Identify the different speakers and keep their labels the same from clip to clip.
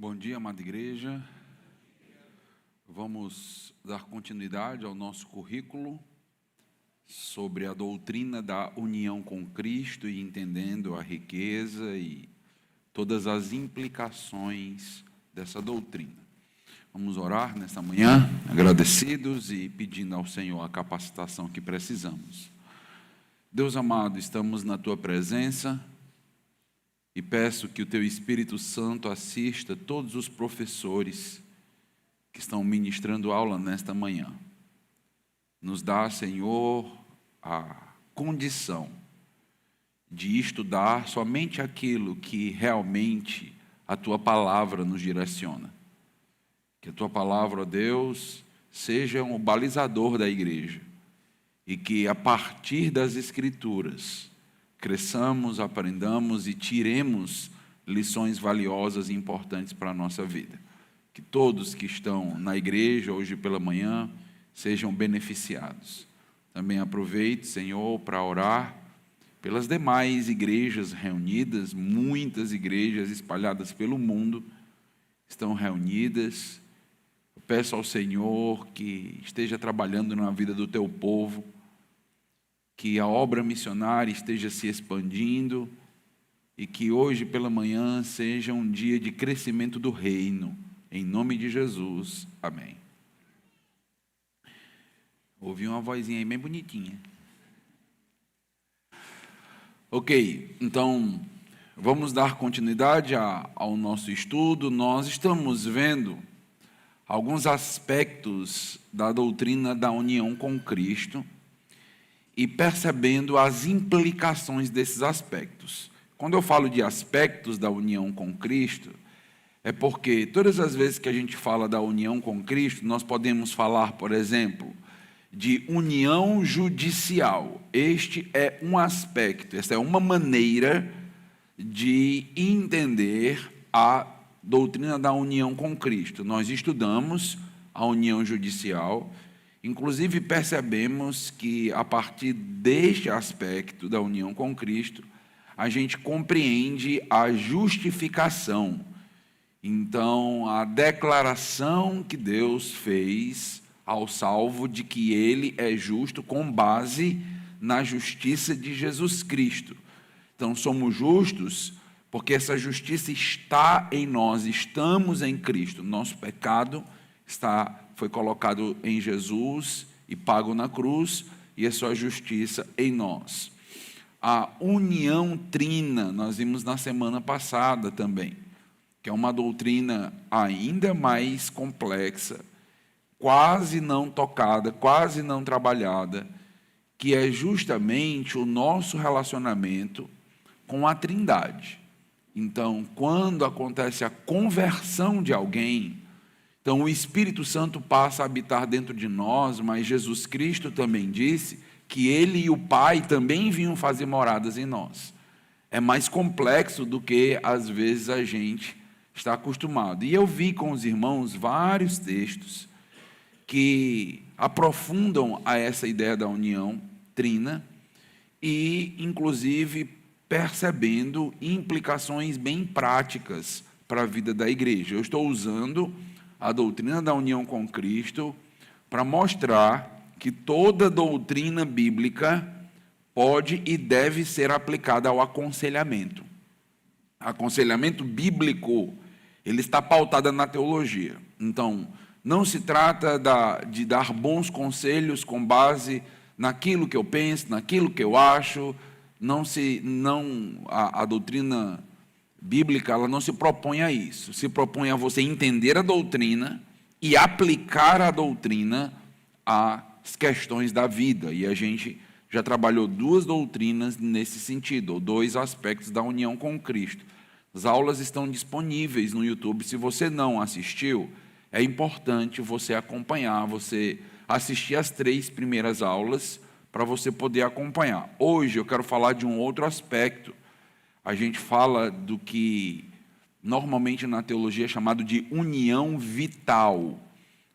Speaker 1: Bom dia, amada igreja. Vamos dar continuidade ao nosso currículo sobre a doutrina da união com Cristo e entendendo a riqueza e todas as implicações dessa doutrina. Vamos orar nesta manhã, agradecidos e pedindo ao Senhor a capacitação que precisamos. Deus amado, estamos na Tua presença e peço que o Teu Espírito Santo assista todos os professores que estão ministrando aula nesta manhã. Nos dá, Senhor, a condição de estudar somente aquilo que realmente a Tua palavra nos direciona. Que a Tua palavra, ó Deus, seja um balizador da igreja e que a partir das Escrituras cresçamos, aprendamos e tiremos lições valiosas e importantes para a nossa vida. Que todos que estão na igreja hoje pela manhã sejam beneficiados. Também aproveite, Senhor, para orar pelas demais igrejas reunidas. Muitas igrejas espalhadas pelo mundo estão reunidas. Eu peço ao Senhor que esteja trabalhando na vida do Teu povo, que a obra missionária esteja se expandindo e que hoje pela manhã seja um dia de crescimento do reino. Em nome de Jesus. Amém. Ouvi uma vozinha aí bem bonitinha. Ok, então vamos dar continuidade ao nosso estudo. Nós estamos vendo alguns aspectos da doutrina da união com Cristo e percebendo as implicações desses aspectos. Quando eu falo de aspectos da união com Cristo, é porque todas as vezes que a gente fala da união com Cristo, nós podemos falar, por exemplo, de união judicial. Este é um aspecto, esta é uma maneira de entender a doutrina da união com Cristo. Nós estudamos a união judicial. Inclusive, percebemos que, a partir deste aspecto da união com Cristo, a gente compreende a justificação. Então, a declaração que Deus fez ao salvo de que Ele é justo com base na justiça de Jesus Cristo. Então, somos justos porque essa justiça está em nós, estamos em Cristo. Nosso pecado foi colocado em Jesus e pago na cruz, e a sua justiça em nós. A união trina, nós vimos na semana passada também, que é uma doutrina ainda mais complexa, quase não tocada, quase não trabalhada, que é justamente o nosso relacionamento com a Trindade. Então, quando acontece a conversão de alguém, então, o Espírito Santo passa a habitar dentro de nós, mas Jesus Cristo também disse que Ele e o Pai também vinham fazer moradas em nós. É mais complexo do que, às vezes, a gente está acostumado. E eu vi com os irmãos vários textos que aprofundam a essa ideia da união trina e, inclusive, percebendo implicações bem práticas para a vida da igreja. Eu estou usando a doutrina da união com Cristo para mostrar que toda doutrina bíblica pode e deve ser aplicada ao aconselhamento. Aconselhamento bíblico, ele está pautado na teologia. Então, não se trata de dar bons conselhos com base naquilo que eu penso, naquilo que eu acho. A doutrina bíblica, ela não se propõe a isso, se propõe a você entender a doutrina e aplicar a doutrina às questões da vida, e a gente já trabalhou duas doutrinas nesse sentido, ou dois aspectos da união com Cristo. As aulas estão disponíveis no YouTube. Se você não assistiu, é importante você acompanhar, você assistir as 3 primeiras aulas, para você poder acompanhar. Hoje eu quero falar de um outro aspecto. A gente fala do que normalmente na teologia é chamado de união vital.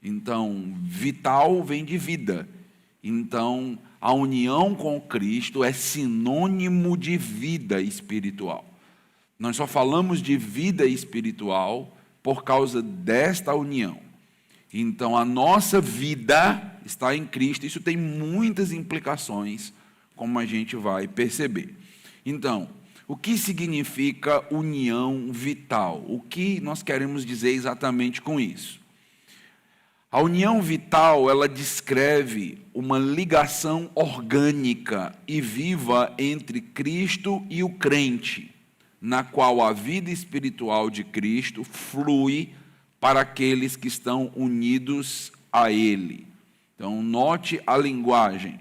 Speaker 1: Então, vital vem de vida. Então, a união com Cristo é sinônimo de vida espiritual. Nós só falamos de vida espiritual por causa desta união. Então, a nossa vida está em Cristo. Isso tem muitas implicações, como a gente vai perceber. Então, o que significa união vital? O que nós queremos dizer exatamente com isso? A união vital, ela descreve uma ligação orgânica e viva entre Cristo e o crente, na qual a vida espiritual de Cristo flui para aqueles que estão unidos a Ele. Então, note a linguagem.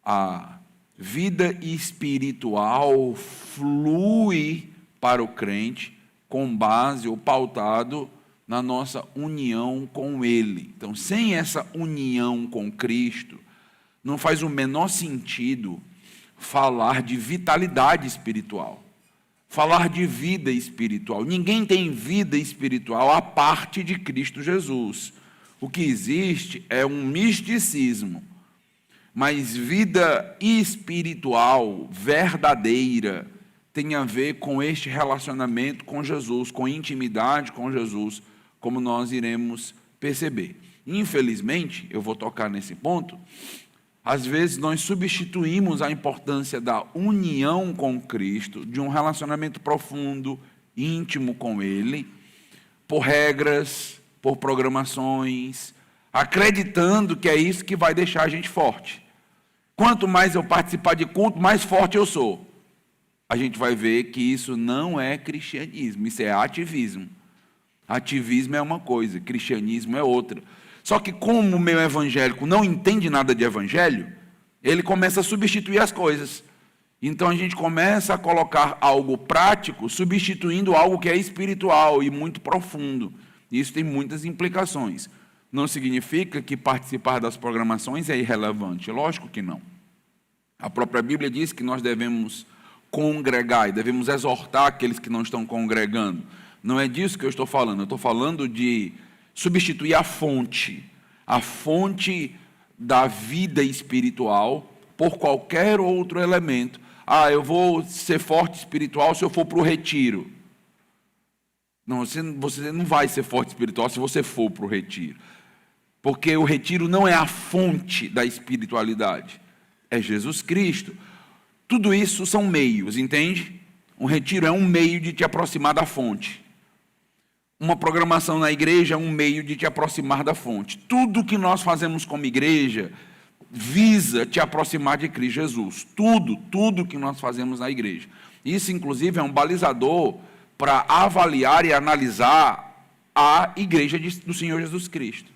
Speaker 1: A vida espiritual flui para o crente com base ou pautado na nossa união com Ele. Então, sem essa união com Cristo, não faz o menor sentido falar de vitalidade espiritual, falar de vida espiritual. Ninguém tem vida espiritual à parte de Cristo Jesus. O que existe é um misticismo, mas vida espiritual verdadeira tem a ver com este relacionamento com Jesus, com intimidade com Jesus, como nós iremos perceber. Infelizmente, eu vou tocar nesse ponto, às vezes nós substituímos a importância da união com Cristo, de um relacionamento profundo, íntimo com Ele, por regras, por programações, acreditando que é isso que vai deixar a gente forte. Quanto mais eu participar de culto, mais forte eu sou. A gente vai ver que isso não é cristianismo, isso é ativismo. Ativismo é uma coisa, cristianismo é outra. Só que como o meio evangélico não entende nada de evangelho, ele começa a substituir as coisas. Então a gente começa a colocar algo prático, substituindo algo que é espiritual e muito profundo. Isso tem muitas implicações. Não significa que participar das programações é irrelevante. Lógico que não. A própria Bíblia diz que nós devemos congregar e devemos exortar aqueles que não estão congregando. Não é disso que eu estou falando. Eu estou falando de substituir a fonte da vida espiritual por qualquer outro elemento. Ah, eu vou ser forte espiritual se eu for para o retiro. Não, você não vai ser forte espiritual se você for para o retiro. Porque o retiro não é a fonte da espiritualidade. É Jesus Cristo. Tudo isso são meios, entende? Um retiro é um meio de te aproximar da fonte. Uma programação na igreja é um meio de te aproximar da fonte. Tudo que nós fazemos como igreja visa te aproximar de Cristo Jesus. Tudo que nós fazemos na igreja. Isso, inclusive, é um balizador para avaliar e analisar a igreja do Senhor Jesus Cristo.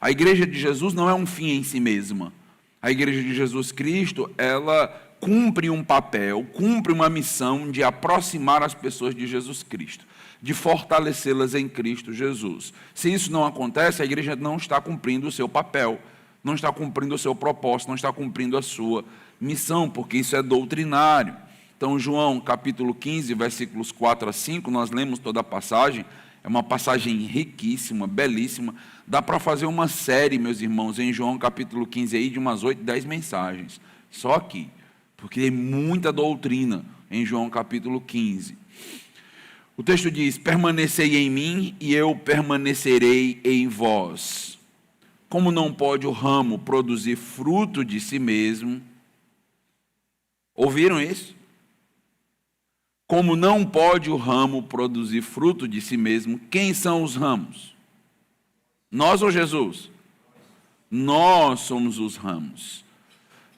Speaker 1: A igreja de Jesus não é um fim em si mesma. A igreja de Jesus Cristo, ela cumpre um papel, cumpre uma missão de aproximar as pessoas de Jesus Cristo, de fortalecê-las em Cristo Jesus. Se isso não acontece, a igreja não está cumprindo o seu papel, não está cumprindo o seu propósito, não está cumprindo a sua missão, porque isso é doutrinário. Então, João, capítulo 15, versículos 4 a 5, nós lemos toda a passagem, é uma passagem riquíssima, belíssima, dá para fazer uma série, meus irmãos, em João, capítulo 15, aí, de umas 8, 10 mensagens, só aqui, porque tem muita doutrina em João, capítulo 15. O texto diz: permanecei em mim e eu permanecerei em vós. Como não pode o ramo produzir fruto de si mesmo? Ouviram isso? Como não pode o ramo produzir fruto de si mesmo, quem são os ramos? Nós ou Jesus? Nós somos os ramos.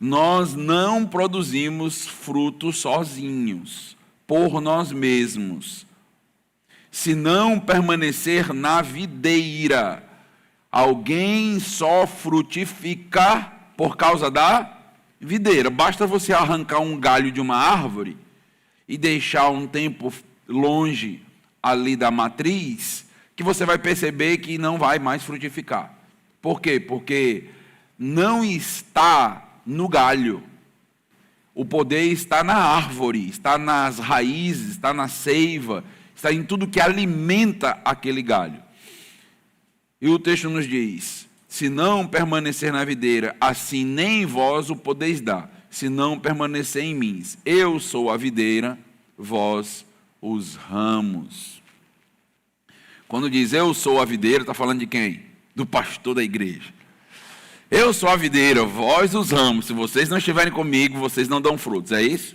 Speaker 1: Nós não produzimos fruto sozinhos, por nós mesmos. Se não permanecer na videira, alguém só frutifica por causa da videira. Basta você arrancar um galho de uma árvore e deixar um tempo longe ali da matriz, que você vai perceber que não vai mais frutificar. Por quê? Porque não está no galho. O poder está na árvore, está nas raízes, está na seiva, está em tudo que alimenta aquele galho. E o texto nos diz: se não permanecer na videira, assim nem vós o podeis dar, se não permanecer em mim. Eu sou a videira, vós os ramos. Quando diz eu sou a videira, está falando de quem? Do pastor da igreja. Eu sou a videira, vós os ramos. Se vocês não estiverem comigo, vocês não dão frutos. É isso?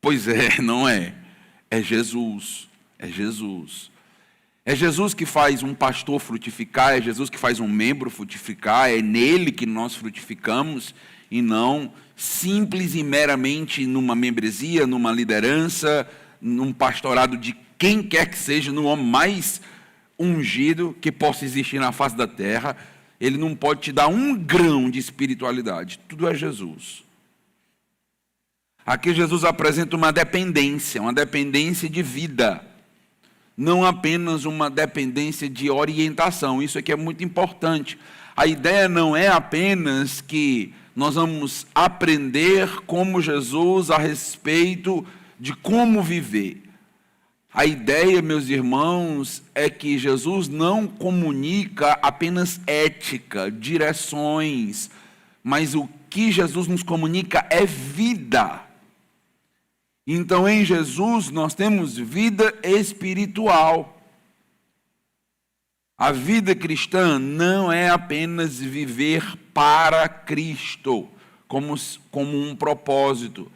Speaker 1: Pois é, não é. É Jesus. É Jesus. É Jesus que faz um pastor frutificar, é Jesus que faz um membro frutificar, é nele que nós frutificamos e não simples e meramente numa membresia, numa liderança, num pastorado de quem quer que seja, no homem mais ungido que possa existir na face da terra. Ele não pode te dar um grão de espiritualidade. Tudo é Jesus. Aqui Jesus apresenta uma dependência de vida. Não apenas uma dependência de orientação. Isso aqui é muito importante. A ideia não é apenas que nós vamos aprender como Jesus a respeito de como viver. A ideia, meus irmãos, é que Jesus não comunica apenas ética, direções, mas o que Jesus nos comunica é vida. Então, em Jesus, nós temos vida espiritual. A vida cristã não é apenas viver para Cristo, como um propósito.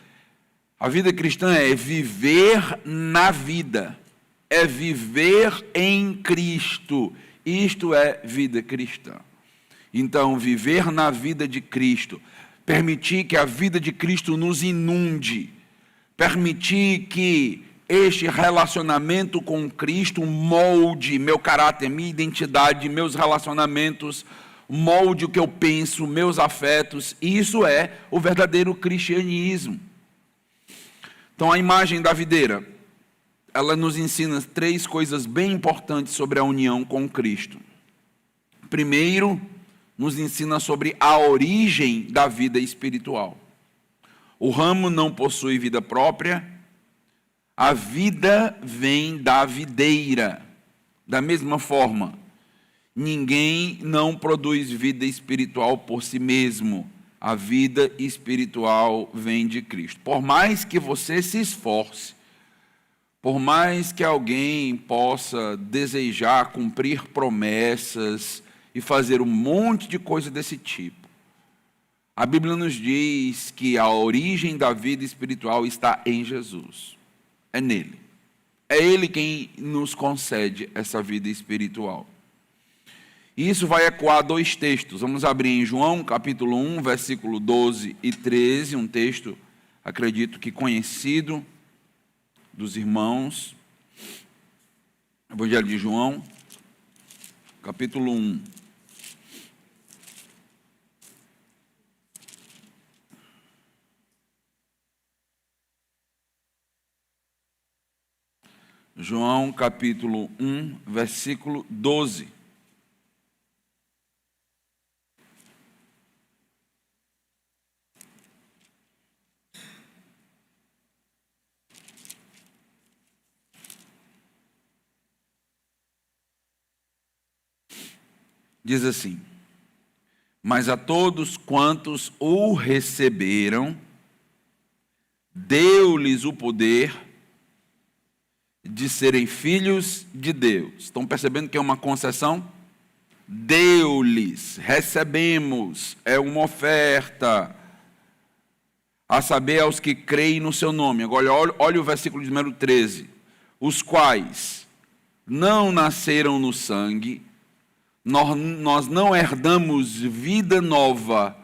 Speaker 1: A vida cristã é viver na vida, é viver em Cristo. Isto é vida cristã. Então, viver na vida de Cristo, permitir que a vida de Cristo nos inunde, permitir que este relacionamento com Cristo molde meu caráter, minha identidade, meus relacionamentos, molde o que eu penso, meus afetos. Isso é o verdadeiro cristianismo. Então, a imagem da videira, ela nos ensina 3 coisas bem importantes sobre a união com Cristo. Primeiro, nos ensina sobre a origem da vida espiritual. O ramo não possui vida própria, a vida vem da videira. Da mesma forma, ninguém não produz vida espiritual por si mesmo. A vida espiritual vem de Cristo. Por mais que você se esforce, por mais que alguém possa desejar cumprir promessas e fazer um monte de coisa desse tipo, a Bíblia nos diz que a origem da vida espiritual está em Jesus. É nele. É Ele quem nos concede essa vida espiritual. E isso vai ecoar 2 textos. Vamos abrir em João, capítulo 1, versículo 12 e 13, um texto, acredito que conhecido dos irmãos. Evangelho de João, capítulo 1. João, capítulo 1, versículo 12. Diz assim: mas a todos quantos o receberam, deu-lhes o poder de serem filhos de Deus. Estão percebendo que é uma concessão? Deu-lhes, recebemos, é uma oferta, a saber, aos que creem no seu nome. Agora, olha o versículo de número 13. Os quais não nasceram no sangue, nós não herdamos vida nova,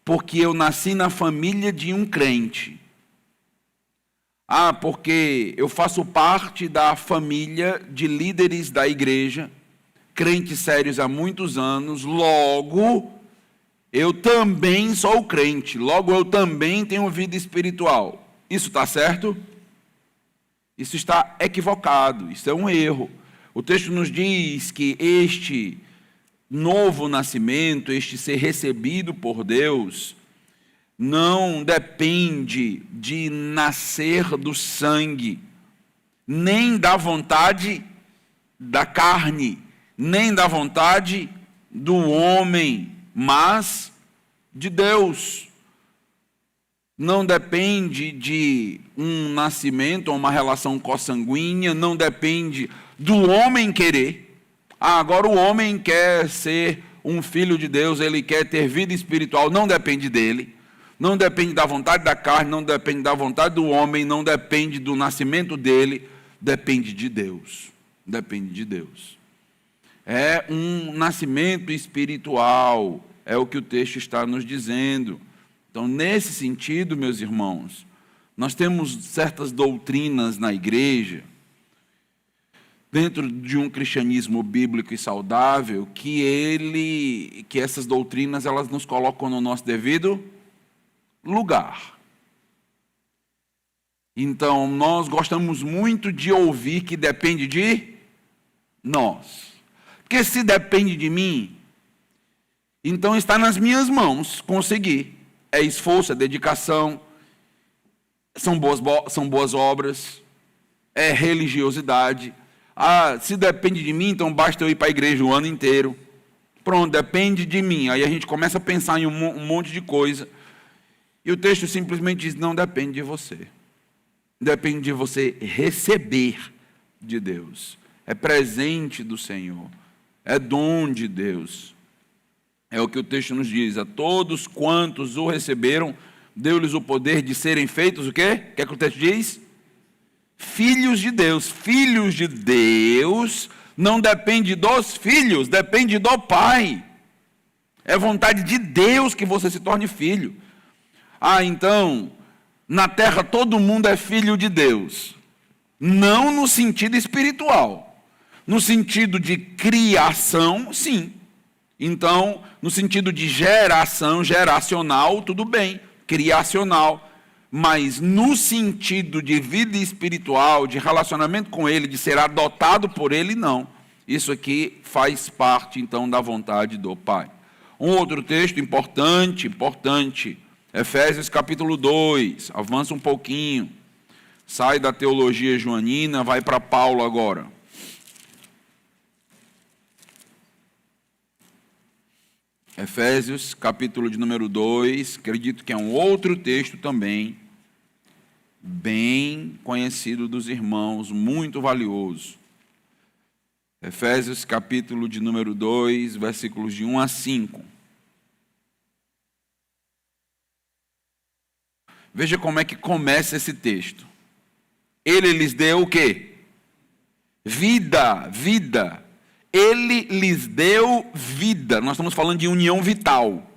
Speaker 1: porque eu nasci na família de um crente. Porque eu faço parte da família de líderes da igreja, crentes sérios há muitos anos, logo eu também sou crente, logo eu também tenho vida espiritual. Isso está certo? Isso está equivocado, isso é um erro. O texto nos diz que este novo nascimento, este ser recebido por Deus, não depende de nascer do sangue, nem da vontade da carne, nem da vontade do homem, mas de Deus. Não depende de um nascimento ou uma relação consanguínea, não depende do homem querer. Agora o homem quer ser um filho de Deus, ele quer ter vida espiritual, não depende dele, não depende da vontade da carne, não depende da vontade do homem, não depende do nascimento dele, depende de Deus. Depende de Deus. É um nascimento espiritual, é o que o texto está nos dizendo. Então, nesse sentido, meus irmãos, nós temos certas doutrinas na igreja, dentro de um cristianismo bíblico e saudável, que essas doutrinas elas nos colocam no nosso devido lugar. Então, nós gostamos muito de ouvir que depende de nós. Porque se depende de mim, então está nas minhas mãos conseguir. É esforço, é dedicação, são boas obras, é religiosidade. Se depende de mim, então basta eu ir para a igreja o ano inteiro. Pronto, depende de mim. Aí a gente começa a pensar em um monte de coisa. E o texto simplesmente diz, não depende de você. Depende de você receber de Deus. É presente do Senhor. É dom de Deus. É o que o texto nos diz. A todos quantos o receberam, deu-lhes o poder de serem feitos o quê? O que é que o texto diz? Filhos de Deus. Filhos de Deus não depende dos filhos, depende do Pai. É vontade de Deus que você se torne filho. Então, na terra todo mundo é filho de Deus. Não no sentido espiritual. No sentido de criação, sim. Então, no sentido de geração, geracional, tudo bem. Criacional. Mas no sentido de vida espiritual, de relacionamento com Ele, de ser adotado por Ele, não. Isso aqui faz parte, então, da vontade do Pai. Um outro texto importante, Efésios capítulo 2, avança um pouquinho, sai da teologia joanina, vai para Paulo agora. Efésios capítulo de número 2, acredito que é um outro texto também, bem conhecido dos irmãos, muito valioso. Efésios capítulo de número 2, versículos de 1 a 5. Veja como é que começa esse texto. Ele lhes deu o quê? Vida. Ele lhes deu vida. Nós estamos falando de união vital.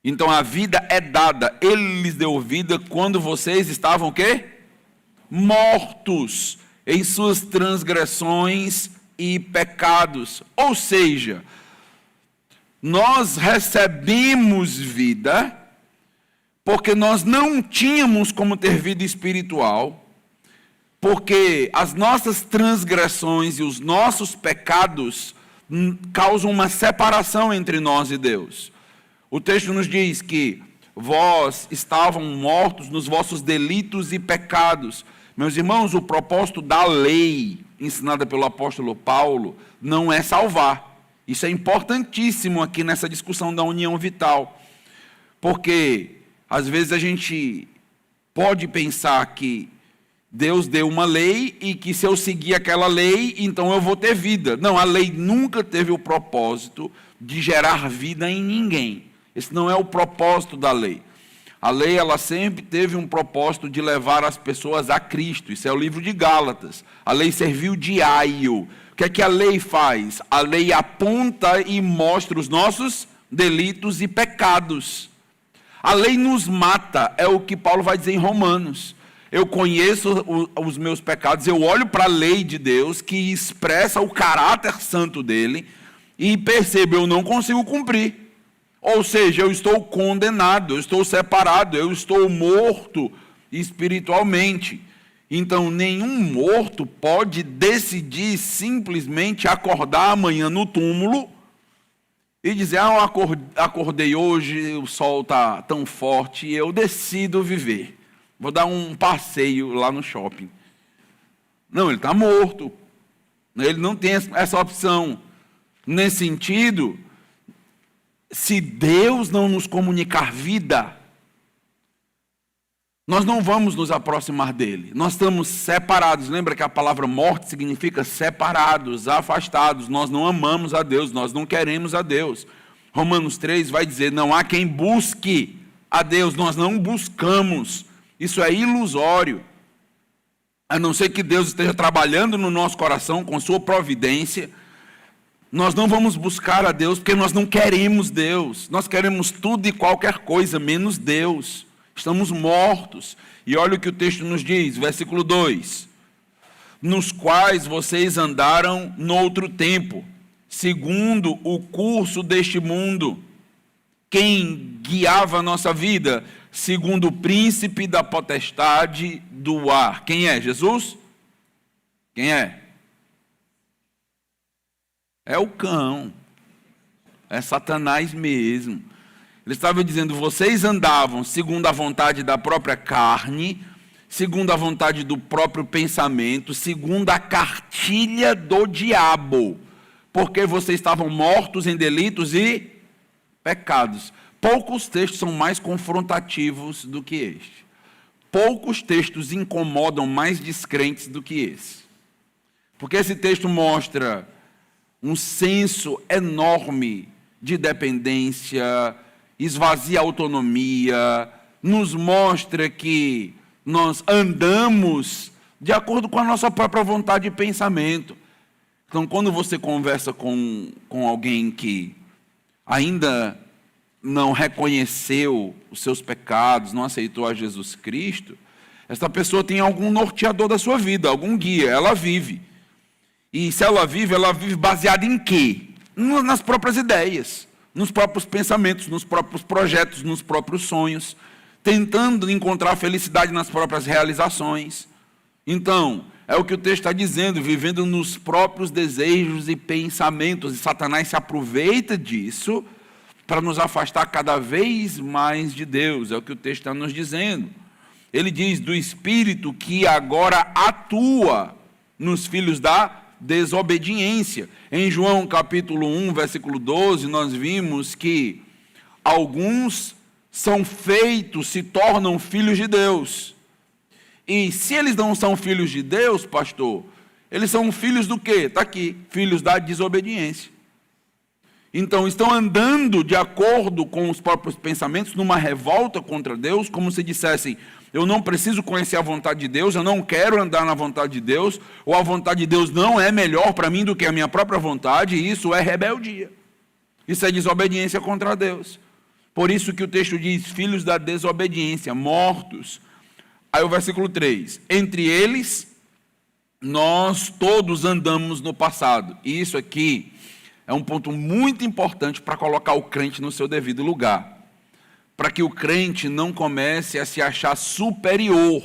Speaker 1: Então a vida é dada. Ele lhes deu vida quando vocês estavam o quê? Mortos em suas transgressões e pecados. Ou seja, nós recebemos vida porque nós não tínhamos como ter vida espiritual, porque as nossas transgressões e os nossos pecados causam uma separação entre nós e Deus. O texto nos diz que vós estavam mortos nos vossos delitos e pecados. Meus irmãos, o propósito da lei, ensinada pelo apóstolo Paulo, não é salvar. Isso é importantíssimo aqui nessa discussão da união vital. Porque, às vezes, a gente pode pensar que Deus deu uma lei e que se eu seguir aquela lei, então eu vou ter vida. Não, a lei nunca teve o propósito de gerar vida em ninguém. Esse não é o propósito da lei. A lei, ela sempre teve um propósito de levar as pessoas a Cristo. Isso é o livro de Gálatas. A lei serviu de aio. O que é que a lei faz? A lei aponta e mostra os nossos delitos e pecados. A lei nos mata, é o que Paulo vai dizer em Romanos. Eu conheço os meus pecados, eu olho para a lei de Deus, que expressa o caráter santo dele, e percebo, eu não consigo cumprir. Ou seja, eu estou condenado, eu estou separado, eu estou morto espiritualmente. Então, nenhum morto pode decidir simplesmente acordar amanhã no túmulo e dizer, eu acordei hoje, o sol está tão forte, e eu decido viver. Vou dar um passeio lá no shopping. Não, ele está morto. Ele não tem essa opção. Nesse sentido, se Deus não nos comunicar vida, nós não vamos nos aproximar dele. Nós estamos separados. Lembra que a palavra morte significa separados, afastados. Nós não amamos a Deus, nós não queremos a Deus. Romanos 3 vai dizer, não há quem busque a Deus, nós não buscamos. Isso é ilusório. A não ser que Deus esteja trabalhando no nosso coração com sua providência, nós não vamos buscar a Deus porque nós não queremos Deus. Nós queremos tudo e qualquer coisa, menos Deus. Estamos mortos. E olha o que o texto nos diz, versículo 2. Nos quais vocês andaram noutro tempo, segundo o curso deste mundo. Quem guiava a nossa vida? Segundo o príncipe da potestade do ar. Quem é? Jesus? Quem é? É o cão. É Satanás mesmo. Ele estava dizendo, vocês andavam segundo a vontade da própria carne, segundo a vontade do próprio pensamento, segundo a cartilha do diabo, porque vocês estavam mortos em delitos e pecados. Poucos textos são mais confrontativos do que este. Poucos textos incomodam mais descrentes do que esse. Porque esse texto mostra um senso enorme de dependência, esvazia a autonomia, nos mostra que nós andamos de acordo com a nossa própria vontade e pensamento. Então, quando você conversa com alguém que ainda não reconheceu os seus pecados, não aceitou a Jesus Cristo, essa pessoa tem algum norteador da sua vida, algum guia, ela vive. E se ela vive baseada em quê? Nas próprias ideias, nos próprios pensamentos, nos próprios projetos, nos próprios sonhos, tentando encontrar felicidade nas próprias realizações. Então, é o que o texto está dizendo, vivendo nos próprios desejos e pensamentos, e Satanás se aproveita disso para nos afastar cada vez mais de Deus, é o que o texto está nos dizendo. Ele diz do Espírito que agora atua nos filhos da desobediência. Em João capítulo 1, versículo 12, nós vimos que alguns são feitos, se tornam filhos de Deus. E se eles não são filhos de Deus, pastor, eles são filhos do quê? Está aqui, filhos da desobediência. Então, estão andando de acordo com os próprios pensamentos, numa revolta contra Deus, como se dissessem, eu não preciso conhecer a vontade de Deus, eu não quero andar na vontade de Deus, ou a vontade de Deus não é melhor para mim do que a minha própria vontade, e isso é rebeldia. Isso é desobediência contra Deus. Por isso que o texto diz, filhos da desobediência, mortos. Aí o versículo 3, entre eles, nós todos andamos no passado. E isso aqui é um ponto muito importante para colocar o crente no seu devido lugar. Para que o crente não comece a se achar superior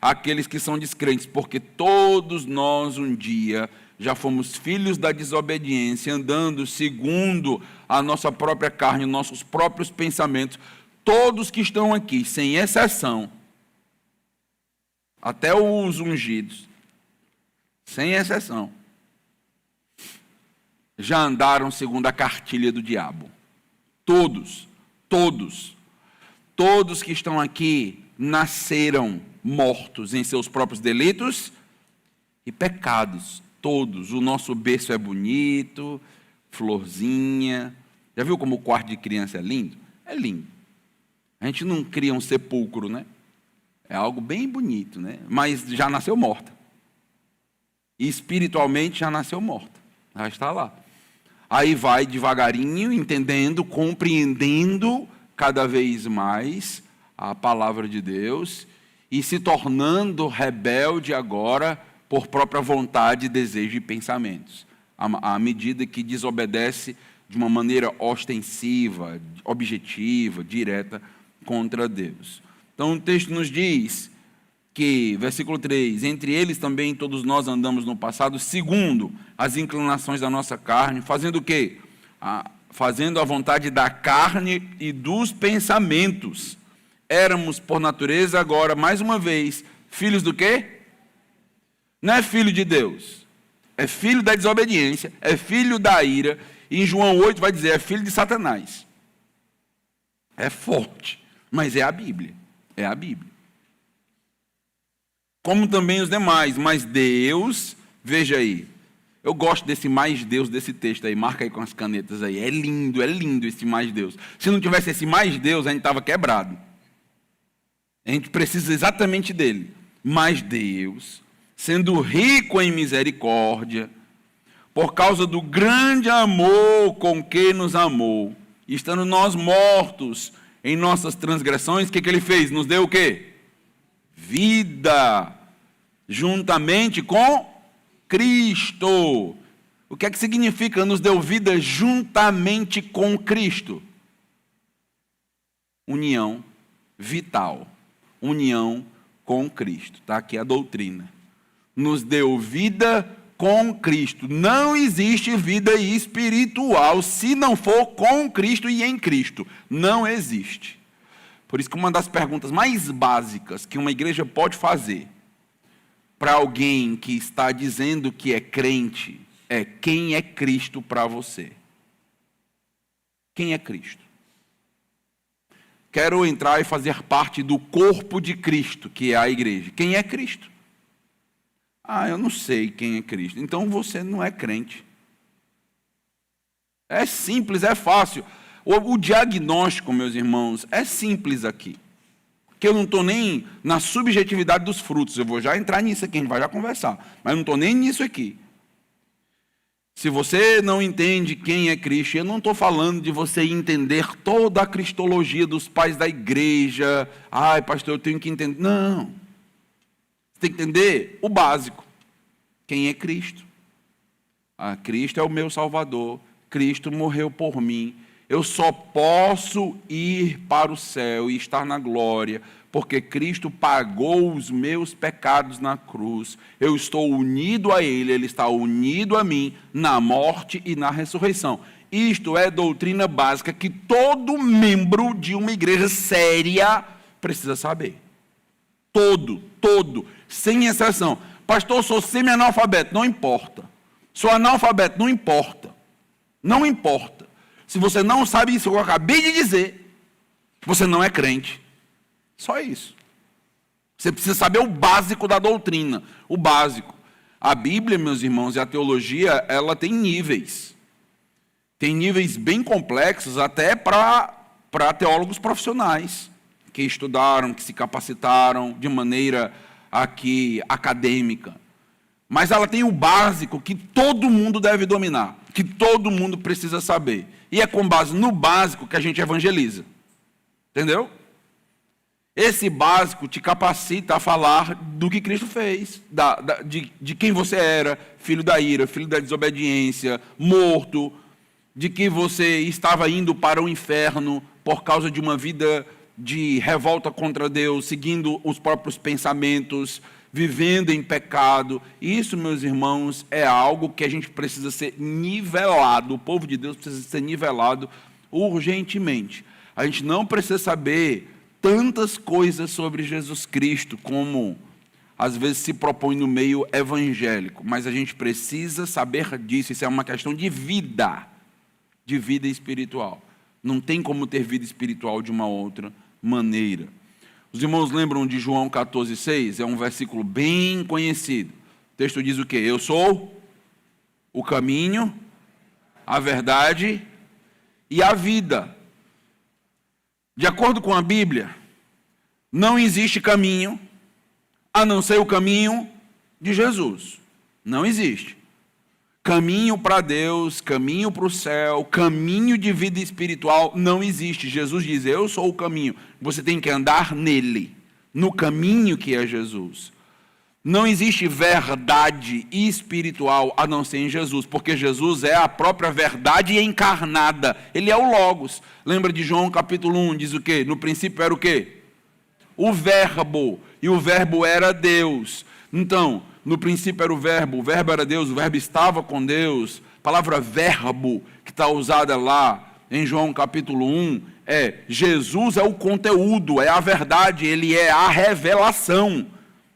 Speaker 1: àqueles que são descrentes, porque todos nós um dia já fomos filhos da desobediência, andando segundo a nossa própria carne, nossos próprios pensamentos. Todos que estão aqui, sem exceção, até os ungidos, sem exceção, já andaram segundo a cartilha do diabo. Todos que estão aqui nasceram mortos em seus próprios delitos e pecados. Todos. O nosso berço é bonito, florzinha. Já viu como o quarto de criança é lindo? É lindo. A gente não cria um sepulcro, né? É algo bem bonito, né? Mas já nasceu morta. E espiritualmente já nasceu morta. Já está lá. Aí vai devagarinho, entendendo, compreendendo cada vez mais a palavra de Deus e se tornando rebelde agora por própria vontade, desejo e pensamentos. À medida que desobedece de uma maneira ostensiva, objetiva, direta contra Deus. Então o texto nos diz que, versículo 3, entre eles também todos nós andamos no passado, segundo as inclinações da nossa carne, fazendo o quê? Fazendo a vontade da carne e dos pensamentos. Éramos, por natureza, agora, mais uma vez, filhos do quê? Não é filho de Deus, é filho da desobediência, é filho da ira, e em João 8 vai dizer, é filho de Satanás. É forte, mas é a Bíblia, é a Bíblia. como também os demais. Mas Deus, veja aí, eu gosto desse mais Deus, desse texto aí, marca aí com as canetas aí. É lindo esse mais Deus. Se não tivesse esse mais Deus, a gente estava quebrado. A gente precisa exatamente dele. Mas Deus, sendo rico em misericórdia, por causa do grande amor com que nos amou, estando nós mortos em nossas transgressões, o que ele fez? Nos deu o quê? Vida, juntamente com Cristo. O que é que significa nos deu vida juntamente com Cristo? União vital, união com Cristo. Está aqui a doutrina. Nos deu vida com Cristo. Não existe vida espiritual se não for com Cristo e em Cristo. Não existe. Por isso que uma das perguntas mais básicas que uma igreja pode fazer para alguém que está dizendo que é crente é: quem é Cristo para você? Quem é Cristo? Quero entrar e fazer parte do corpo de Cristo, que é a igreja. Quem é Cristo? Eu não sei quem é Cristo. Então você não é crente. É simples, é fácil. O diagnóstico, meus irmãos, é simples aqui. Que eu não estou nem na subjetividade dos frutos. Eu vou já entrar nisso aqui, a gente vai já conversar. Mas eu não estou nem nisso aqui. Se você não entende quem é Cristo, eu não estou falando de você entender toda a cristologia dos pais da igreja. Pastor, eu tenho que entender. Não. Você tem que entender o básico. Quem é Cristo? Cristo é o meu Salvador. Cristo morreu por mim. Eu só posso ir para o céu e estar na glória, porque Cristo pagou os meus pecados na cruz. Eu estou unido a Ele, Ele está unido a mim na morte e na ressurreição. Isto é doutrina básica que todo membro de uma igreja séria precisa saber. Todo, sem exceção. Pastor, eu sou semi-analfabeto, não importa. Sou analfabeto, não importa. Não importa. Se você não sabe isso que eu acabei de dizer, você não é crente. Só isso. Você precisa saber o básico da doutrina. O básico. A Bíblia, meus irmãos, e a teologia, ela tem níveis. Tem níveis bem complexos até para teólogos profissionais, que estudaram, que se capacitaram de maneira aqui acadêmica. Mas ela tem o básico que todo mundo deve dominar, que todo mundo precisa saber. E é com base no básico que a gente evangeliza. Entendeu? Esse básico te capacita a falar do que Cristo fez, de quem você era, filho da ira, filho da desobediência, morto, de que você estava indo para o inferno por causa de uma vida de revolta contra Deus, seguindo os próprios pensamentos, vivendo em pecado. Isso, meus irmãos, é algo que a gente precisa ser nivelado. O povo de Deus precisa ser nivelado urgentemente. A gente não precisa saber tantas coisas sobre Jesus Cristo como às vezes se propõe no meio evangélico, mas a gente precisa saber disso. Isso é uma questão de vida espiritual. Não tem como ter vida espiritual de uma outra maneira. Os irmãos lembram de João 14,6? É um versículo bem conhecido. O texto diz o quê? Eu sou o caminho, a verdade e a vida. De acordo com a Bíblia, não existe caminho a não ser o caminho de Jesus. Não existe. Caminho para Deus, caminho para o céu, caminho de vida espiritual, não existe. Jesus diz, eu sou o caminho. Você tem que andar nele, no caminho que é Jesus. Não existe verdade espiritual a não ser em Jesus, porque Jesus é a própria verdade encarnada. Ele é o Logos. Lembra de João capítulo 1, diz o quê? No princípio era o quê? O Verbo, e o Verbo era Deus. Então, no princípio era o Verbo era Deus, o Verbo estava com Deus. A palavra verbo, que está usada lá em João capítulo 1, Jesus é o conteúdo, é a verdade, ele é a revelação.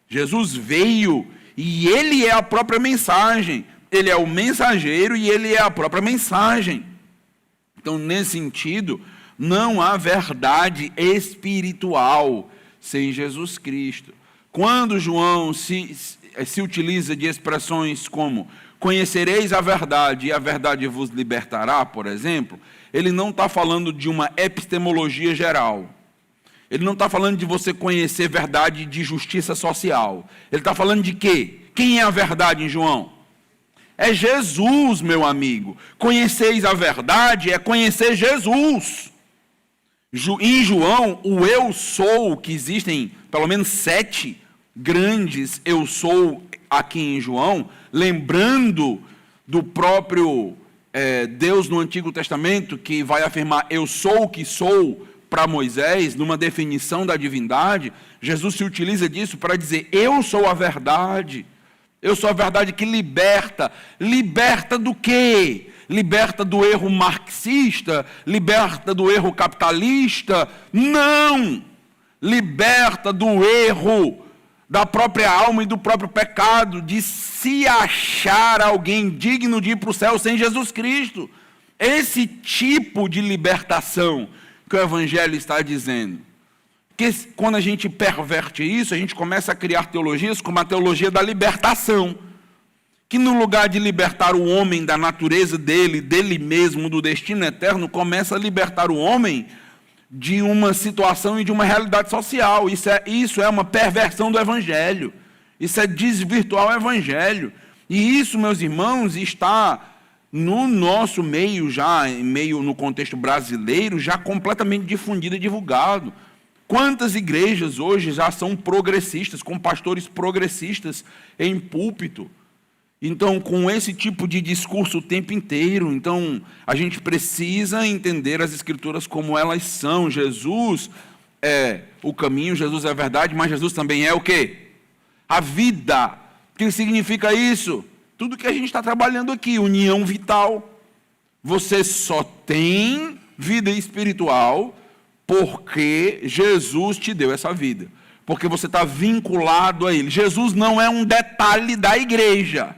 Speaker 1: Jesus veio e ele é a própria mensagem. Ele é o mensageiro e ele é a própria mensagem. Então, nesse sentido, não há verdade espiritual sem Jesus Cristo. Quando João se utiliza de expressões como conhecereis a verdade e a verdade vos libertará, por exemplo, ele não está falando de uma epistemologia geral. Ele não está falando de você conhecer verdade de justiça social. Ele está falando de quê? Quem é a verdade em João? É Jesus, meu amigo. Conheceis a verdade é conhecer Jesus. Em João, o eu sou, que existem pelo menos 7 grandes eu sou aqui em João, lembrando do próprio Deus no Antigo Testamento, que vai afirmar eu sou o que sou para Moisés, numa definição da divindade. Jesus se utiliza disso para dizer eu sou a verdade. Eu sou a verdade que liberta. Liberta do quê? Liberta do erro marxista? Liberta do erro capitalista? Não! Liberta do erro da própria alma e do próprio pecado, de se achar alguém digno de ir para o céu sem Jesus Cristo. Esse tipo de libertação que o Evangelho está dizendo. Que quando a gente perverte isso, a gente começa a criar teologias como a teologia da libertação, que no lugar de libertar o homem da natureza dele mesmo, do destino eterno, começa a libertar o homem de uma situação e de uma realidade social. Isso é uma perversão do Evangelho. Isso é desvirtuar o Evangelho. E isso, meus irmãos, está no nosso meio já, no contexto brasileiro, já completamente difundido e divulgado. Quantas igrejas hoje já são progressistas, com pastores progressistas em púlpito? Então, com esse tipo de discurso o tempo inteiro, então, a gente precisa entender as Escrituras como elas são. Jesus é o caminho, Jesus é a verdade, mas Jesus também é o quê? A vida. O que significa isso? Tudo que a gente está trabalhando aqui, união vital. Você só tem vida espiritual porque Jesus te deu essa vida. Porque você está vinculado a Ele. Jesus não é um detalhe da igreja.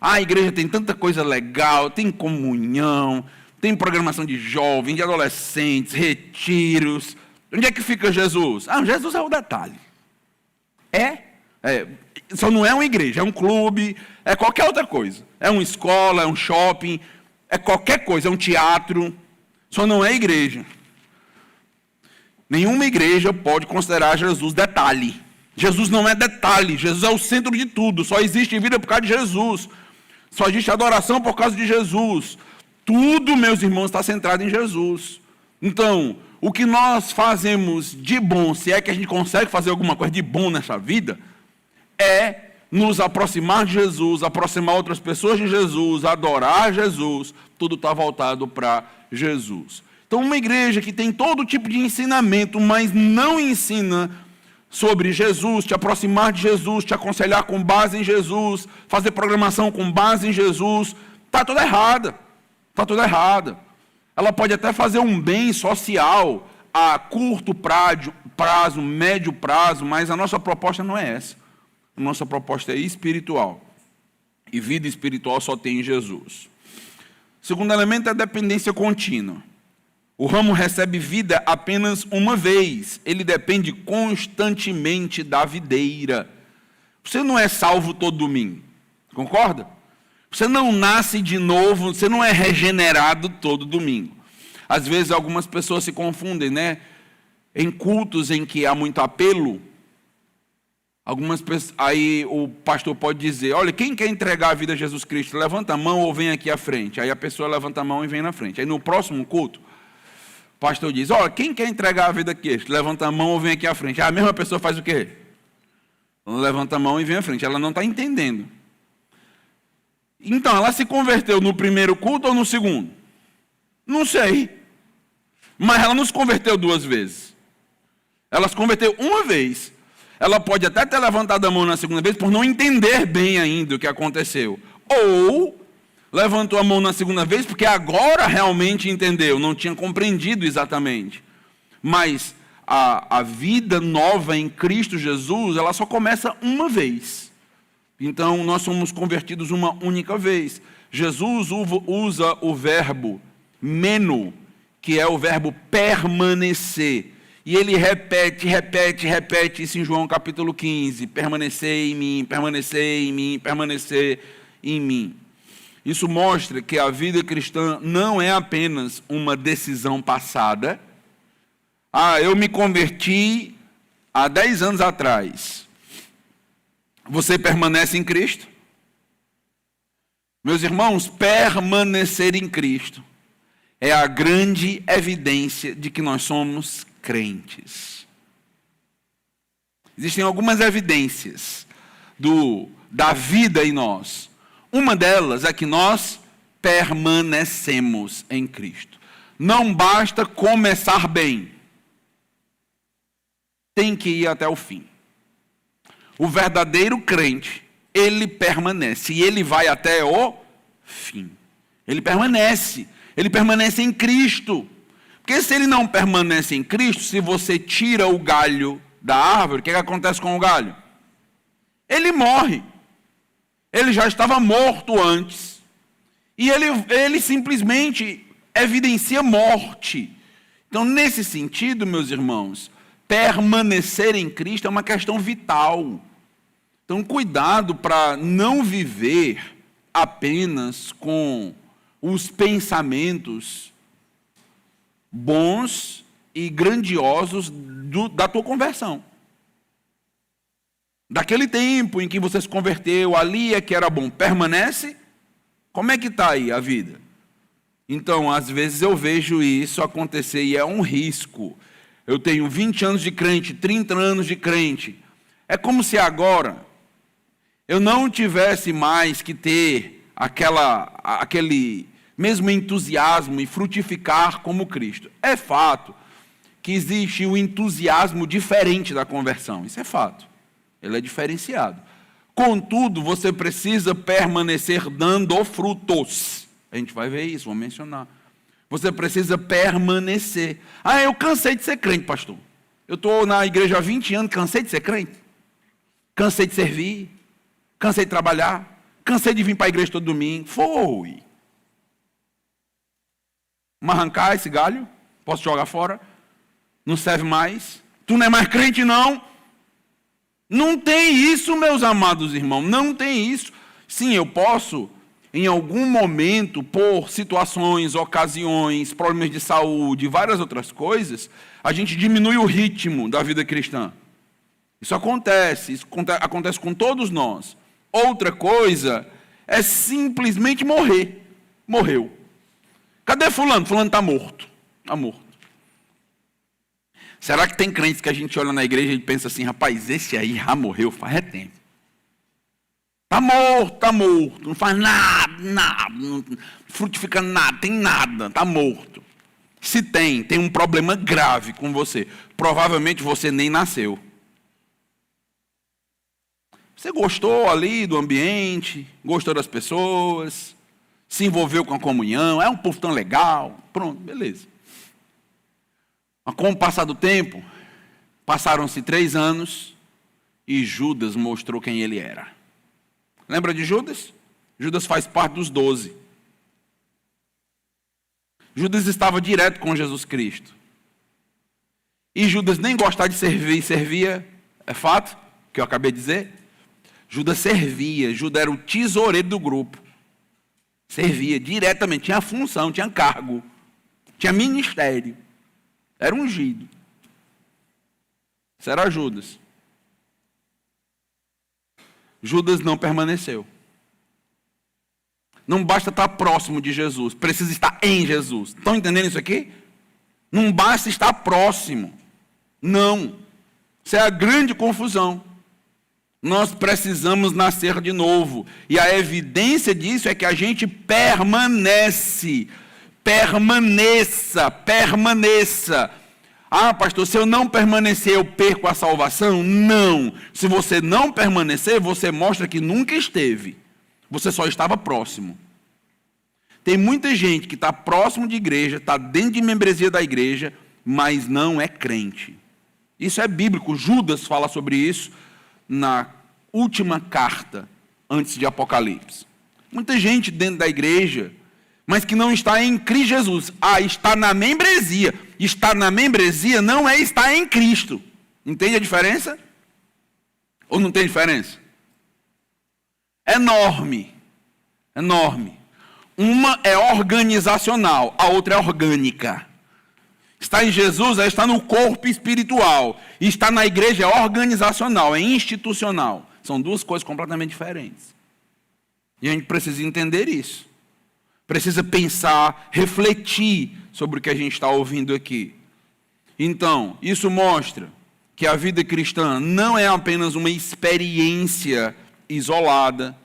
Speaker 1: A igreja tem tanta coisa legal, tem comunhão, tem programação de jovens, de adolescentes, retiros. Onde é que fica Jesus? Jesus é o detalhe. Só não é uma igreja, é um clube, é qualquer outra coisa. É uma escola, é um shopping, é qualquer coisa, é um teatro. Só não é igreja. Nenhuma igreja pode considerar Jesus detalhe. Jesus não é detalhe, Jesus é o centro de tudo. Só existe vida por causa de Jesus. Só existe adoração por causa de Jesus. Tudo, meus irmãos, está centrado em Jesus. Então, o que nós fazemos de bom, se é que a gente consegue fazer alguma coisa de bom nessa vida, é nos aproximar de Jesus, aproximar outras pessoas de Jesus, adorar Jesus. Tudo está voltado para Jesus. Então, uma igreja que tem todo tipo de ensinamento, mas não ensina sobre Jesus, te aproximar de Jesus, te aconselhar com base em Jesus, fazer programação com base em Jesus, está toda errada. Está toda errada. Ela pode até fazer um bem social a curto prazo, médio prazo, mas a nossa proposta não é essa. A nossa proposta é espiritual. E vida espiritual só tem em Jesus. Segundo elemento é a dependência contínua. O ramo recebe vida apenas uma vez. Ele depende constantemente da videira. Você não é salvo todo domingo. Concorda? Você não nasce de novo, você não é regenerado todo domingo. Às vezes algumas pessoas se confundem, né? Em cultos em que há muito apelo, aí o pastor pode dizer, olha, quem quer entregar a vida a Jesus Cristo? Levanta a mão ou vem aqui à frente. Aí a pessoa levanta a mão e vem na frente. Aí no próximo culto, o pastor diz, olha, quem quer entregar a vida a Cristo? Levanta a mão ou vem aqui à frente. Aí a mesma pessoa faz o quê? Ela levanta a mão e vem à frente. Ela não está entendendo. Então, ela se converteu no primeiro culto ou no segundo? Não sei. Mas ela não se converteu 2 vezes. Ela se converteu uma vez. Ela pode até ter levantado a mão na segunda vez por não entender bem ainda o que aconteceu. Ou levantou a mão na segunda vez porque agora realmente entendeu, não tinha compreendido exatamente. Mas a vida nova em Cristo Jesus, ela só começa uma vez. Então, nós somos convertidos uma única vez. Jesus usa o verbo meno, que é o verbo permanecer. E ele repete isso em João capítulo 15. Permanecer em mim, permanecer em mim, permanecer em mim. Isso mostra que a vida cristã não é apenas uma decisão passada. Eu me converti há 10 anos atrás. Você permanece em Cristo? Meus irmãos, permanecer em Cristo é a grande evidência de que nós somos crentes. Existem algumas evidências da vida em nós. Uma delas é que nós permanecemos em Cristo. Não basta começar bem. Tem que ir até o fim. O verdadeiro crente, ele permanece. E ele vai até o fim. Ele permanece. Ele permanece em Cristo. Porque se ele não permanece em Cristo, se você tira o galho da árvore, o que acontece com o galho? Ele morre. Ele já estava morto antes. E ele simplesmente evidencia morte. Então, nesse sentido, meus irmãos, permanecer em Cristo é uma questão vital. Então, cuidado para não viver apenas com os pensamentos bons e grandiosos da tua conversão. Daquele tempo em que você se converteu, ali é que era bom. Permanece? Como é que está aí a vida? Então, às vezes eu vejo isso acontecer e é um risco. Eu tenho 20 anos de crente, 30 anos de crente. É como se agora eu não tivesse mais que ter aquele mesmo entusiasmo e frutificar como Cristo. É fato que existe um entusiasmo diferente da conversão. Isso é fato. Ele é diferenciado. Contudo, você precisa permanecer dando frutos. A gente vai ver isso, vou mencionar. Você precisa permanecer. Eu cansei de ser crente, pastor. Eu estou na igreja há 20 anos, cansei de ser crente. Cansei de servir. Cansei de trabalhar. Cansei de vir para a igreja todo domingo. Foi. Vamos arrancar esse galho? Posso jogar fora? Não serve mais? Tu não é mais crente, não? Não tem isso, meus amados irmãos. Não tem isso. Sim, eu posso, em algum momento, por situações, ocasiões, problemas de saúde, várias outras coisas, a gente diminui o ritmo da vida cristã. Isso acontece com todos nós. Outra coisa é simplesmente morrer. Morreu. Cadê fulano? Fulano está morto. Está morto. Será que tem crentes que a gente olha na igreja e pensa assim, rapaz, esse aí já morreu faz tempo. Está morto. Não faz nada, não frutifica nada, tem nada, está morto. Se tem um problema grave com você. Provavelmente você nem nasceu. Você gostou ali do ambiente, gostou das pessoas, se envolveu com a comunhão, é um povo tão legal, pronto, beleza. Mas com o passar do tempo, passaram-se 3 anos e Judas mostrou quem ele era. Lembra de Judas? Judas faz parte dos 12. Judas estava direto com Jesus Cristo. E Judas nem gostava de servir, servia, é fato, que eu acabei de dizer. Judas servia, Judas era o tesoureiro do grupo. Servia diretamente, tinha função, tinha cargo, tinha ministério. Era ungido. Isso era Judas. Judas não permaneceu. Não basta estar próximo de Jesus, precisa estar em Jesus. Estão entendendo isso aqui? Não basta estar próximo. Não. Isso é a grande confusão. Nós precisamos nascer de novo. E a evidência disso é que a gente permanece. Permaneça. Pastor, se eu não permanecer, eu perco a salvação? Não. Se você não permanecer, você mostra que nunca esteve. Você só estava próximo. Tem muita gente que está próximo de igreja, está dentro de membresia da igreja, mas não é crente. Isso é bíblico. Judas fala sobre isso na última carta, antes de Apocalipse. Muita gente dentro da igreja, mas que não está em Cristo Jesus. Está na membresia, estar na membresia não é estar em Cristo. Entende a diferença? Ou não tem diferença? Enorme. Enorme. Uma é organizacional, a outra é orgânica. Estar em Jesus é estar no corpo espiritual. E estar na igreja é organizacional, é institucional. São duas coisas completamente diferentes. E a gente precisa entender isso. Precisa pensar, refletir sobre o que a gente está ouvindo aqui. Então, isso mostra que a vida cristã não é apenas uma experiência isolada,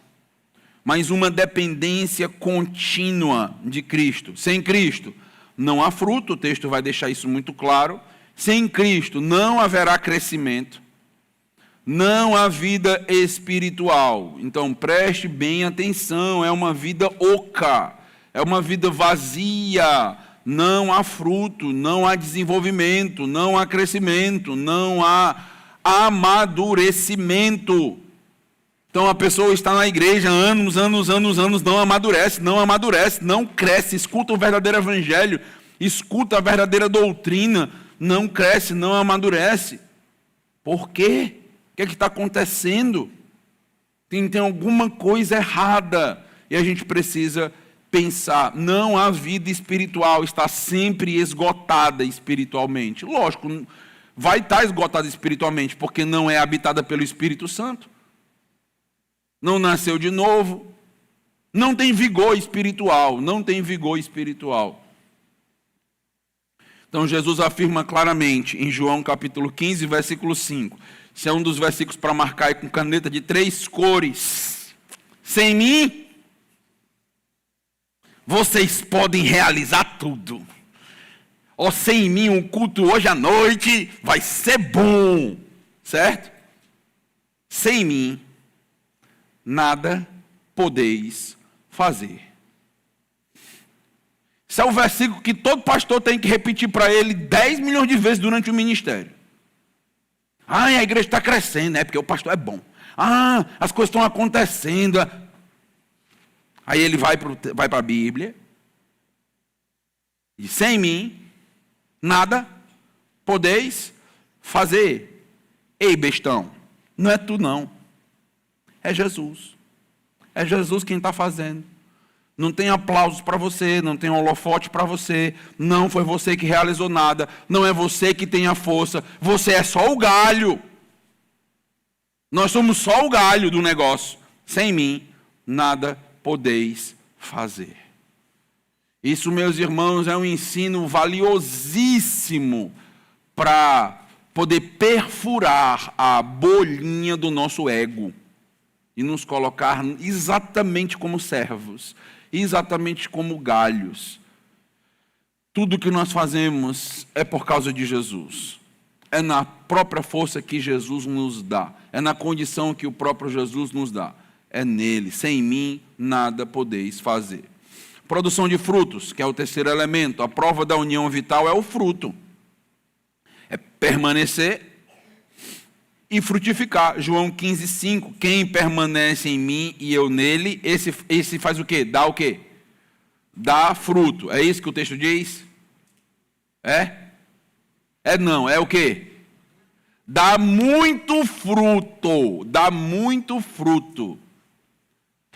Speaker 1: mas uma dependência contínua de Cristo. Sem Cristo não há fruto, o texto vai deixar isso muito claro. Sem Cristo não haverá crescimento, não há vida espiritual. Então preste bem atenção, é uma vida oca, é uma vida vazia, não há fruto, não há desenvolvimento, não há crescimento, não há amadurecimento. Então a pessoa está na igreja anos, não amadurece, não cresce, escuta o verdadeiro evangelho, escuta a verdadeira doutrina, não cresce, não amadurece. Por quê? O que é que está acontecendo? Tem alguma coisa errada e a gente precisa pensar. Não há vida espiritual, está sempre esgotada espiritualmente. Lógico, vai estar esgotada espiritualmente porque não é habitada pelo Espírito Santo. Não nasceu de novo, não tem vigor espiritual, Então Jesus afirma claramente em João capítulo 15, versículo 5. Esse é um dos versículos para marcar aí com caneta de 3 cores. Sem mim, vocês podem realizar tudo. Ou sem mim, um culto hoje à noite vai ser bom, certo? Sem mim, nada podeis fazer. Esse é o versículo que todo pastor tem que repetir para ele 10 milhões de vezes durante o ministério. A igreja está crescendo, porque o pastor é bom. As coisas estão acontecendo. Aí ele vai para a Bíblia. E sem mim, nada podeis fazer. Ei, bestão, não é tu não. É Jesus. É Jesus quem está fazendo. Não tem aplausos para você, não tem holofote para você, não foi você que realizou nada, não é você que tem a força, você é só o galho. Nós somos só o galho do negócio. Sem mim, nada podeis fazer. Isso, meus irmãos, é um ensino valiosíssimo para poder perfurar a bolinha do nosso ego e nos colocar exatamente como servos, exatamente como galhos. Tudo que nós fazemos é por causa de Jesus. É na própria força que Jesus nos dá. É na condição que o próprio Jesus nos dá. É nele. Sem mim, nada podeis fazer. Produção de frutos, que é o terceiro elemento. A prova da união vital é o fruto. É permanecer e frutificar. João 15, 5. Quem permanece em mim e eu nele, esse faz o quê? Dá o quê? Dá fruto. É isso que o texto diz? Não, é o quê? Dá muito fruto. Dá muito fruto.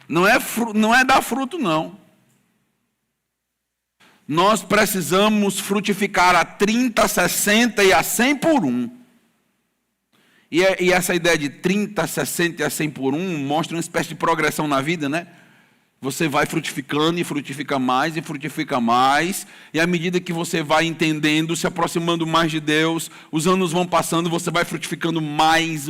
Speaker 1: Não é dar fruto, não. Nós precisamos frutificar a 30, 60 e a 100 por 1. E essa ideia de 30, 60 e a 100 por 1 mostra uma espécie de progressão na vida, né? Você vai frutificando e frutifica mais, e à medida que você vai entendendo, se aproximando mais de Deus, os anos vão passando, você vai frutificando mais.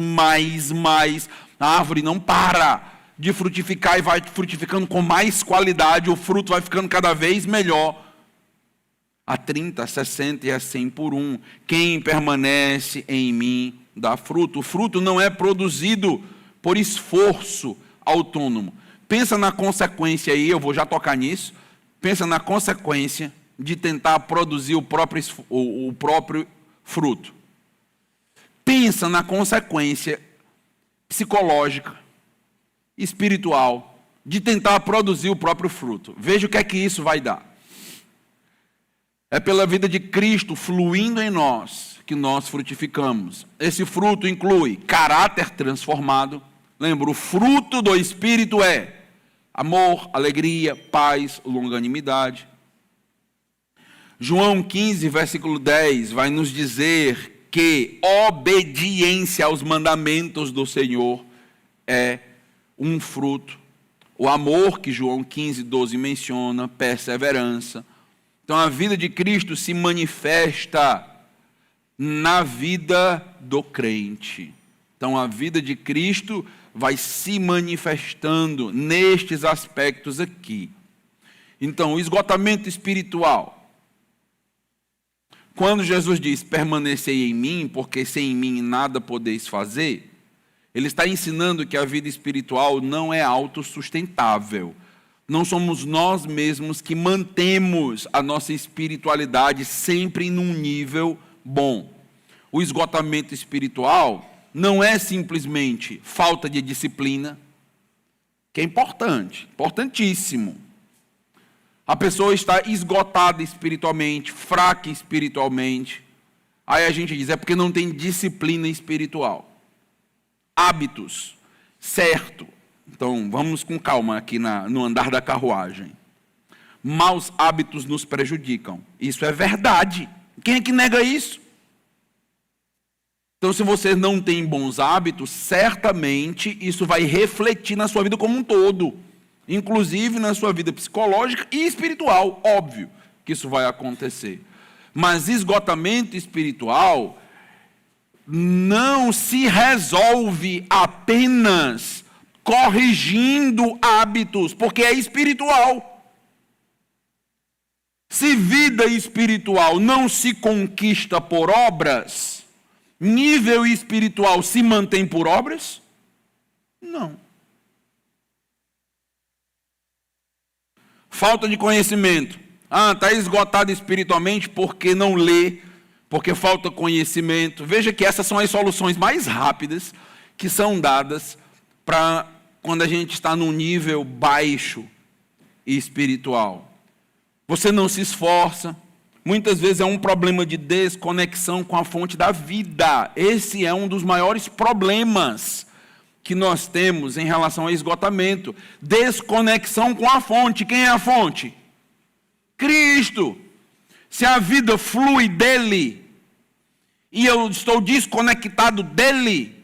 Speaker 1: A árvore não para de frutificar e vai frutificando com mais qualidade, o fruto vai ficando cada vez melhor. A 30, 60 e a 100 por 1. Quem permanece em mim dá fruto. O fruto não é produzido por esforço autônomo. Pensa na consequência aí, eu vou já tocar nisso. Pensa na consequência de tentar produzir o próprio fruto. Pensa na consequência psicológica, espiritual, de tentar produzir o próprio fruto. Veja o que é que isso vai dar. É pela vida de Cristo fluindo em nós que nós frutificamos. Esse fruto inclui caráter transformado. Lembra, o fruto do Espírito é amor, alegria, paz, longanimidade. João 15, versículo 10, vai nos dizer que obediência aos mandamentos do Senhor é um fruto. O amor que João 15, 12 menciona, perseverança. Então a vida de Cristo se manifesta na vida do crente. Então a vida de Cristo vai se manifestando nestes aspectos aqui. Então o esgotamento espiritual. Quando Jesus diz, permanecei em mim, porque sem mim nada podeis fazer, ele está ensinando que a vida espiritual não é autossustentável. Não somos nós mesmos que mantemos a nossa espiritualidade sempre num nível bom. O esgotamento espiritual não é simplesmente falta de disciplina, que é importante, importantíssimo. A pessoa está esgotada espiritualmente, fraca espiritualmente. Aí a gente diz, é porque não tem disciplina espiritual. Hábitos, certo. Então, vamos com calma aqui no andar da carruagem. Maus hábitos nos prejudicam. Isso é verdade. Quem é que nega isso? Então, se você não tem bons hábitos, certamente isso vai refletir na sua vida como um todo. Inclusive na sua vida psicológica e espiritual. Óbvio que isso vai acontecer. Mas esgotamento espiritual não se resolve apenas corrigindo hábitos, porque é espiritual. Se vida espiritual não se conquista por obras, nível espiritual se mantém por obras? Não. Falta de conhecimento. Está esgotado espiritualmente porque não lê, porque falta conhecimento. Veja que essas são as soluções mais rápidas que são dadas para quando a gente está num nível baixo espiritual. Você não se esforça. Muitas vezes é um problema de desconexão com a fonte da vida. Esse é um dos maiores problemas que nós temos em relação ao esgotamento. Desconexão com a fonte. Quem é a fonte? Cristo. Se a vida flui dele e eu estou desconectado dele,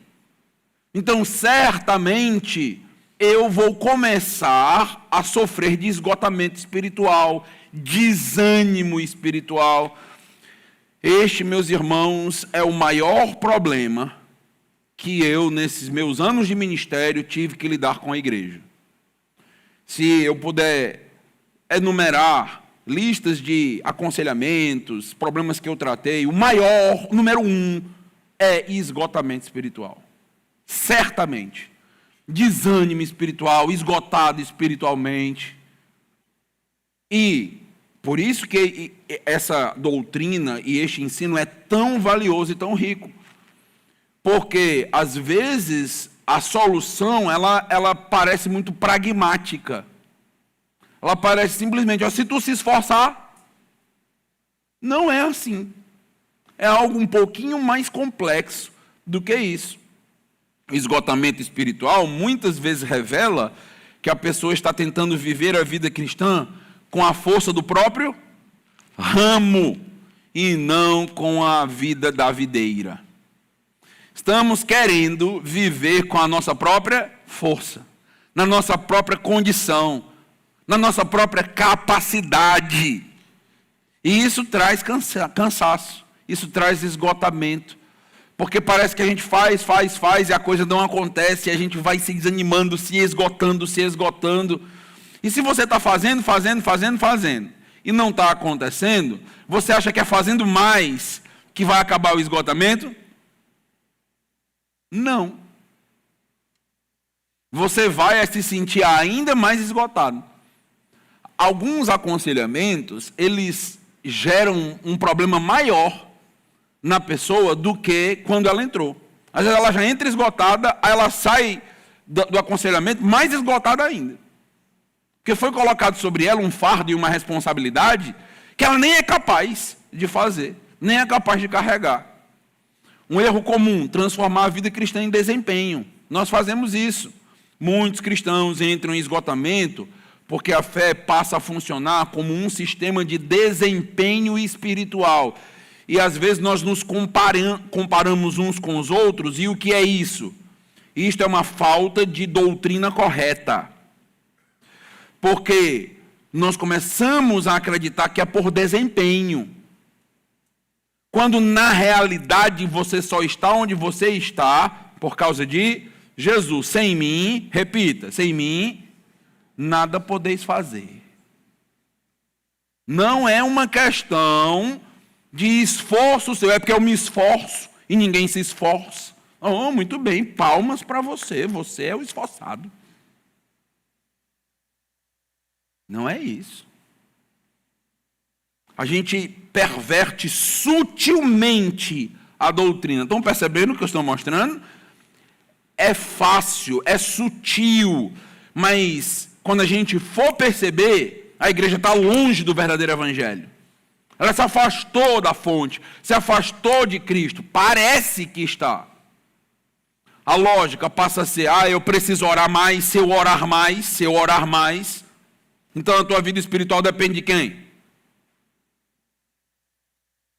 Speaker 1: então certamente eu vou começar a sofrer de esgotamento espiritual, desânimo espiritual. Este, meus irmãos, é o maior problema que eu, nesses meus anos de ministério, tive que lidar com a igreja. Se eu puder enumerar listas de aconselhamentos, problemas que eu tratei, o maior, o número 1, é esgotamento espiritual. Certamente. Desânimo espiritual, esgotado espiritualmente. E por isso que essa doutrina e este ensino é tão valioso e tão rico. Porque, às vezes, a solução, ela parece muito pragmática. Ela parece simplesmente, se tu se esforçar, não é assim. É algo um pouquinho mais complexo do que isso. O esgotamento espiritual muitas vezes revela que a pessoa está tentando viver a vida cristã com a força do próprio ramo e não com a vida da videira. Estamos querendo viver com a nossa própria força, na nossa própria condição, na nossa própria capacidade. E isso traz cansaço, isso traz esgotamento. Porque parece que a gente faz e a coisa não acontece, e a gente vai se desanimando, se esgotando. E se você está fazendo, e não está acontecendo, você acha que é fazendo mais que vai acabar o esgotamento? Não. Você vai se sentir ainda mais esgotado. Alguns aconselhamentos, eles geram um problema maior na pessoa do que quando ela entrou. Às vezes ela já entra esgotada, aí ela sai do aconselhamento mais esgotada ainda. Porque foi colocado sobre ela um fardo e uma responsabilidade que ela nem é capaz de fazer, nem é capaz de carregar. Um erro comum, transformar a vida cristã em desempenho. Nós fazemos isso. Muitos cristãos entram em esgotamento porque a fé passa a funcionar como um sistema de desempenho espiritual. E às vezes nós nos comparamos uns com os outros, e o que é isso? Isto é uma falta de doutrina correta. Porque nós começamos a acreditar que é por desempenho. Quando na realidade você só está onde você está por causa de Jesus. Sem mim, repita, sem mim, nada podeis fazer. Não é uma questão de esforço seu, é porque eu me esforço e ninguém se esforça. Oh, muito bem, palmas para você, você é o esforçado. Não é isso. A gente perverte sutilmente a doutrina. Estão percebendo o que eu estou mostrando? É fácil, é sutil, mas quando a gente for perceber, a igreja está longe do verdadeiro evangelho. Ela se afastou da fonte, se afastou de Cristo. Parece que está. A lógica passa a ser, eu preciso orar mais, se eu orar mais, então a tua vida espiritual depende de quem?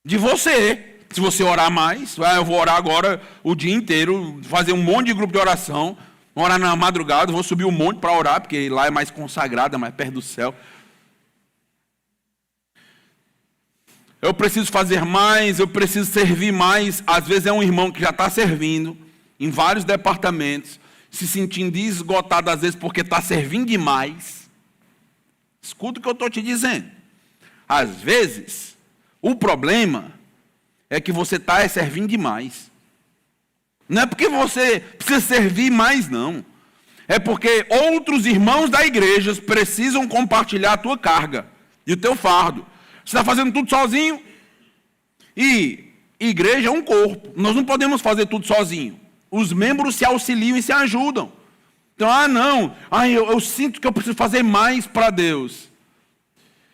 Speaker 1: De você. Se você orar mais, eu vou orar agora o dia inteiro, fazer um monte de grupo de oração, orar na madrugada, vou subir um monte para orar, porque lá é mais consagrado, é mais perto do céu. Eu preciso fazer mais, eu preciso servir mais. Às vezes é um irmão que já está servindo em vários departamentos, se sentindo esgotado às vezes porque está servindo demais. Escuta o que eu estou te dizendo. Às vezes, o problema é que você está servindo demais. Não é porque você precisa servir mais, não. É porque outros irmãos da igreja precisam compartilhar a tua carga e o teu fardo. Você está fazendo tudo sozinho? E igreja é um corpo. Nós não podemos fazer tudo sozinho. Os membros se auxiliam e se ajudam. Então, eu sinto que eu preciso fazer mais para Deus.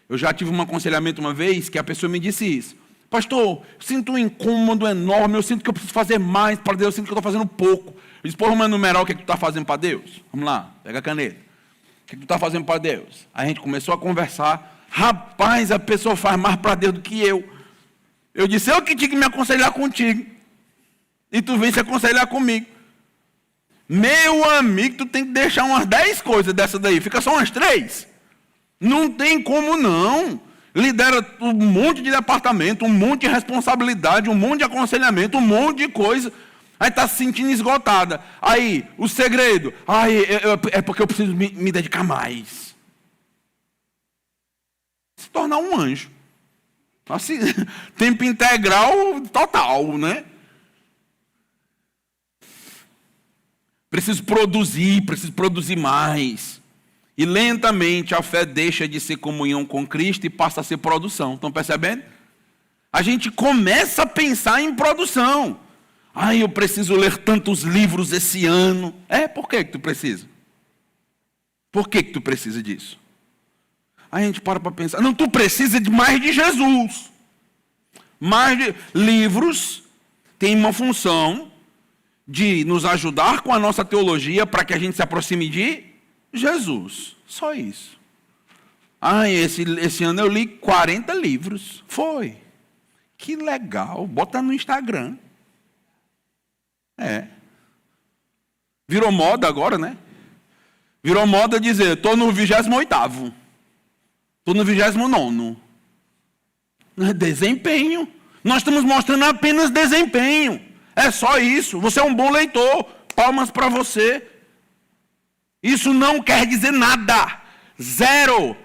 Speaker 1: Eu já tive um aconselhamento uma vez que a pessoa me disse isso. Pastor, eu sinto um incômodo enorme, eu sinto que eu preciso fazer mais para Deus, eu sinto que eu estou fazendo pouco. Eu disse, vamos numerar o que tu está fazendo para Deus? Vamos lá, pega a caneta. O que tu está fazendo para Deus? Aí a gente começou a conversar. Rapaz, a pessoa faz mais para Deus do que eu. Eu disse, eu que tinha que me aconselhar contigo. E tu vem se aconselhar comigo. Meu amigo, tu tem que deixar umas 10 coisas dessa daí. Fica só umas 3. Não tem como não. Lidera um monte de departamento, um monte de responsabilidade, um monte de aconselhamento, um monte de coisa. Aí está se sentindo esgotada. Aí, o segredo. É porque eu preciso me dedicar mais. Se tornar um anjo. Assim, tempo integral total, né? Preciso produzir mais. E lentamente a fé deixa de ser comunhão com Cristo e passa a ser produção. Estão percebendo? A gente começa a pensar em produção. Eu preciso ler tantos livros esse ano. Por que tu precisa? Por que tu precisa disso? Aí a gente para pensar. Não, tu precisa de mais de Jesus. Livros têm uma função de nos ajudar com a nossa teologia para que a gente se aproxime de Jesus. Só isso. Esse ano eu li 40 livros. Foi. Que legal. Bota no Instagram. Virou moda agora, né? Virou moda dizer, estou no 28º. Estou no 29º. Desempenho. Nós estamos mostrando apenas desempenho. É só isso. Você é um bom leitor. Palmas para você. Isso não quer dizer nada. Zero.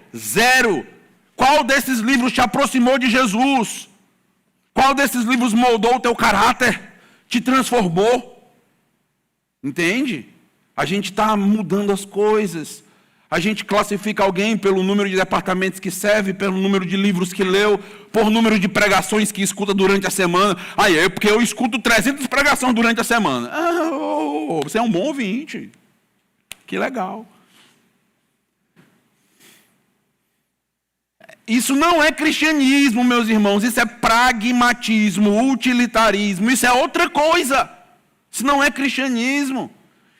Speaker 1: Qual desses livros te aproximou de Jesus? Qual desses livros moldou o teu caráter? Te transformou? Entende? A gente está mudando as coisas. A gente classifica alguém pelo número de departamentos que serve, pelo número de livros que leu, por número de pregações que escuta durante a semana. Porque eu escuto 300 pregações durante a semana. Você é um bom ouvinte. Que legal. Isso não é cristianismo, meus irmãos, isso é pragmatismo, utilitarismo, isso é outra coisa. Isso não é cristianismo.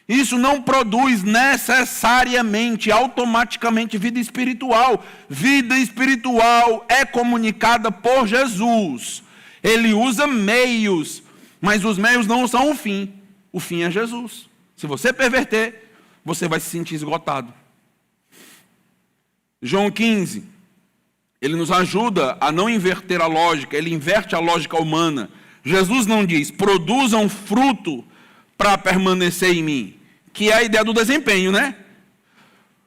Speaker 1: Isso não produz necessariamente, automaticamente vida espiritual. Vida espiritual é comunicada por Jesus. Ele usa meios, mas os meios não são o fim. O fim é Jesus. Se você perverter, você vai se sentir esgotado. João 15, ele nos ajuda a não inverter a lógica, ele inverte a lógica humana. Jesus não diz, produzam fruto para permanecer em mim, que é a ideia do desempenho, né?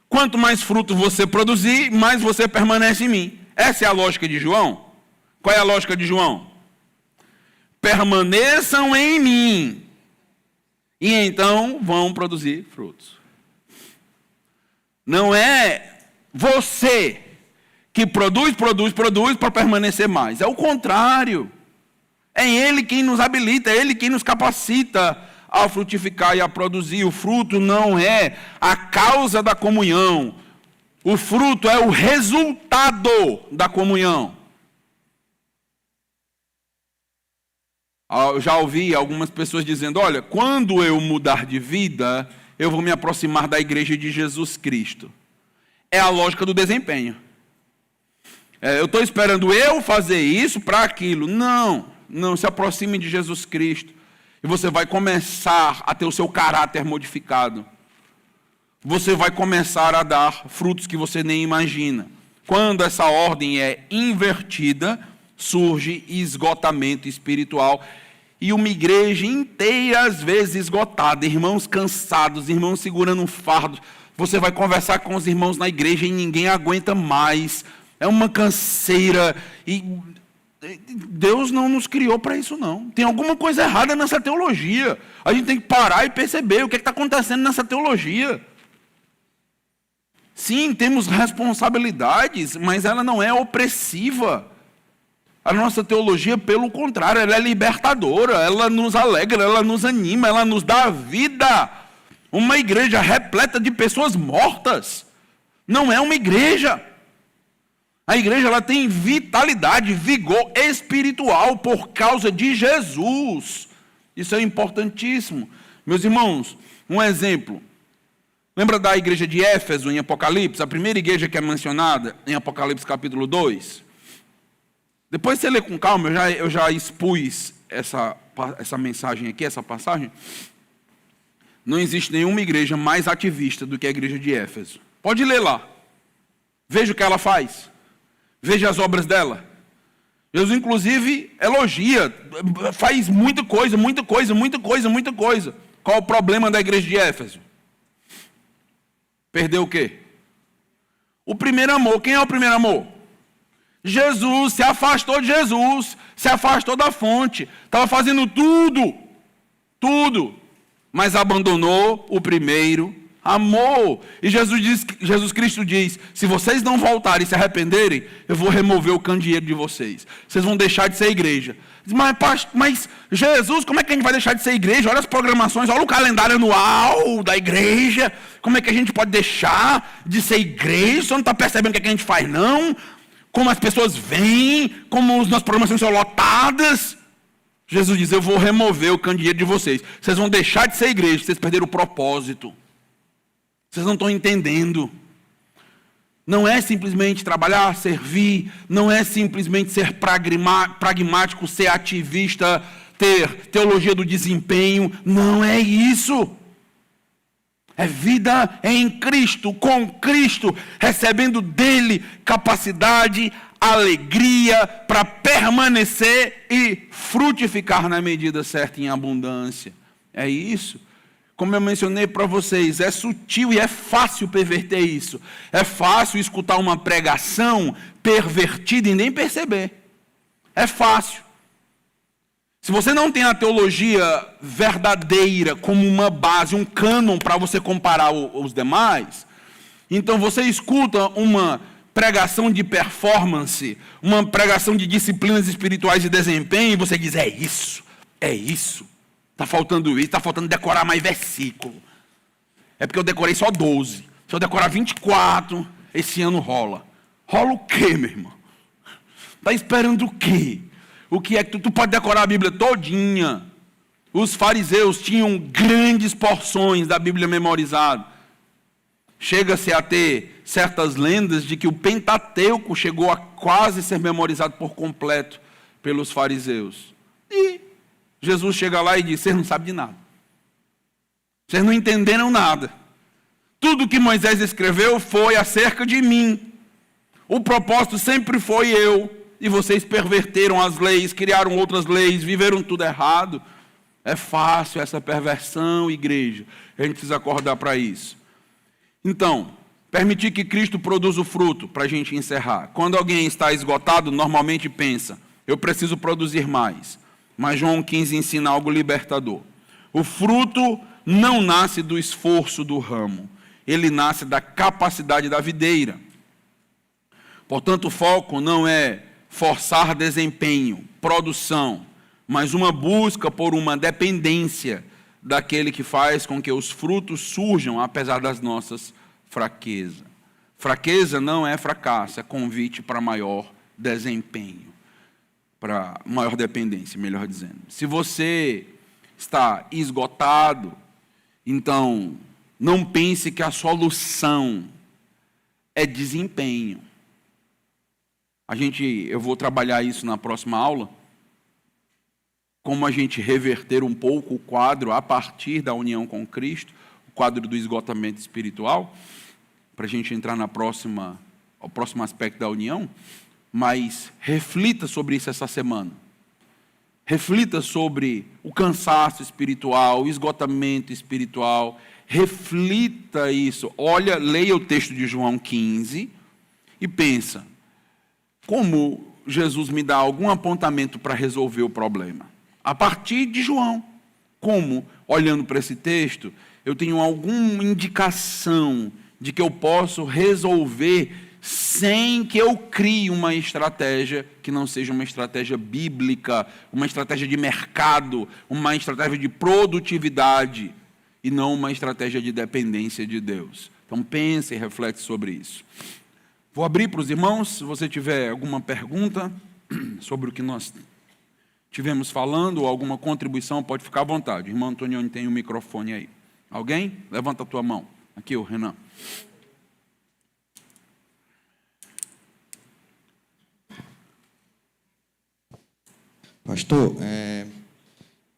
Speaker 1: Quanto mais fruto você produzir, mais você permanece em mim. Essa é a lógica de João. Qual é a lógica de João? Permaneçam em mim, e então vão produzir frutos. Não é você que produz para permanecer mais. É o contrário. É Ele quem nos habilita, é Ele quem nos capacita a frutificar e a produzir. O fruto não é a causa da comunhão. O fruto é o resultado da comunhão. Eu já ouvi algumas pessoas dizendo, olha, quando eu mudar de vida, eu vou me aproximar da igreja de Jesus Cristo. É a lógica do desempenho. Eu estou esperando eu fazer isso para aquilo. Não, se aproxime de Jesus Cristo. E você vai começar a ter o seu caráter modificado. Você vai começar a dar frutos que você nem imagina. Quando essa ordem é invertida, surge esgotamento espiritual. E uma igreja inteira, às vezes, esgotada. Irmãos cansados, irmãos segurando um fardo. Você vai conversar com os irmãos na igreja e ninguém aguenta mais. É uma canseira. E Deus não nos criou para isso, não. Tem alguma coisa errada nessa teologia. A gente tem que parar e perceber o que está acontecendo nessa teologia. Sim, temos responsabilidades, mas ela não é opressiva. A nossa teologia, pelo contrário, ela é libertadora, ela nos alegra, ela nos anima, ela nos dá vida. Uma igreja repleta de pessoas mortas não é uma igreja. A igreja ela tem vitalidade, vigor espiritual por causa de Jesus. Isso é importantíssimo. Meus irmãos, um exemplo. Lembra da igreja de Éfeso em Apocalipse? A primeira igreja que é mencionada em Apocalipse capítulo 2. Depois você lê com calma, eu já expus essa mensagem aqui, essa passagem. Não existe nenhuma igreja mais ativista do que a igreja de Éfeso. Pode ler lá. Veja o que ela faz. Veja as obras dela. Jesus, inclusive, elogia. Faz muita coisa. Qual o problema da igreja de Éfeso? Perdeu o quê? O primeiro amor. Quem é o primeiro amor? Jesus. Se afastou de Jesus. Se afastou da fonte. Estava fazendo tudo. Mas abandonou o primeiro amor. E Jesus Cristo diz, se vocês não voltarem e se arrependerem, eu vou remover o candeeiro de vocês. Vocês vão deixar de ser igreja. Mas Jesus, como é que a gente vai deixar de ser igreja? Olha as programações, olha o calendário anual da igreja. Como é que a gente pode deixar de ser igreja? Você não está percebendo o que a gente faz, não? Como as pessoas vêm, como as nossas programações são lotadas. Jesus diz, eu vou remover o candeeiro de vocês. Vocês vão deixar de ser igreja, vocês perderam o propósito. Vocês não estão entendendo. Não é simplesmente trabalhar, servir, não é simplesmente ser pragmático, ser ativista, ter teologia do desempenho. Não é isso. É vida em Cristo, com Cristo, recebendo dele capacidade, alegria para permanecer e frutificar na medida certa em abundância. É isso. Como eu mencionei para vocês, é sutil e é fácil perverter isso. É fácil escutar uma pregação pervertida e nem perceber. É fácil. Se você não tem a teologia verdadeira como uma base, um cânon para você comparar os demais, então você escuta uma pregação de performance, uma pregação de disciplinas espirituais de desempenho, e você diz, é isso. Está faltando isso, está faltando decorar mais versículo. É porque eu decorei só 12. Se eu decorar 24, esse ano rola. Rola o quê, meu irmão? Está esperando o quê? O que é que tu pode decorar a Bíblia todinha? Os fariseus tinham grandes porções da Bíblia memorizada. Chega-se a ter certas lendas de que o Pentateuco chegou a quase ser memorizado por completo pelos fariseus. E Jesus chega lá e diz: vocês não sabem de nada. Vocês não entenderam nada. Tudo que Moisés escreveu foi acerca de mim. O propósito sempre foi eu. E vocês perverteram as leis, criaram outras leis, viveram tudo errado. É fácil essa perversão, igreja. A gente precisa acordar para isso. Então, permitir que Cristo produza o fruto, para a gente encerrar. Quando alguém está esgotado, normalmente pensa: eu preciso produzir mais. Mas João 15 ensina algo libertador. O fruto não nasce do esforço do ramo. Ele nasce da capacidade da videira. Portanto, o foco não é forçar desempenho, produção, mas uma busca por uma dependência daquele que faz com que os frutos surjam apesar das nossas fraquezas. Fraqueza não é fracasso, é convite para maior desempenho, para maior dependência, melhor dizendo. Se você está esgotado, então não pense que a solução é desempenho. Eu vou trabalhar isso na próxima aula, como a gente reverter um pouco o quadro a partir da união com Cristo, o quadro do esgotamento espiritual, para a gente entrar ao próximo aspecto da união, mas reflita sobre isso essa semana. Reflita sobre o cansaço espiritual, o esgotamento espiritual, reflita isso. Olha, leia o texto de João 15 e pensa: como Jesus me dá algum apontamento para resolver o problema? A partir de João. Como, olhando para esse texto, eu tenho alguma indicação de que eu posso resolver sem que eu crie uma estratégia que não seja uma estratégia bíblica, uma estratégia de mercado, uma estratégia de produtividade e não uma estratégia de dependência de Deus. Então pense e reflete sobre isso. Vou abrir para os irmãos, se você tiver alguma pergunta sobre o que nós tivemos falando, ou alguma contribuição, pode ficar à vontade. Irmão Antonioni tem um microfone aí. Alguém? Levanta a tua mão. Aqui, o Renan.
Speaker 2: Pastor,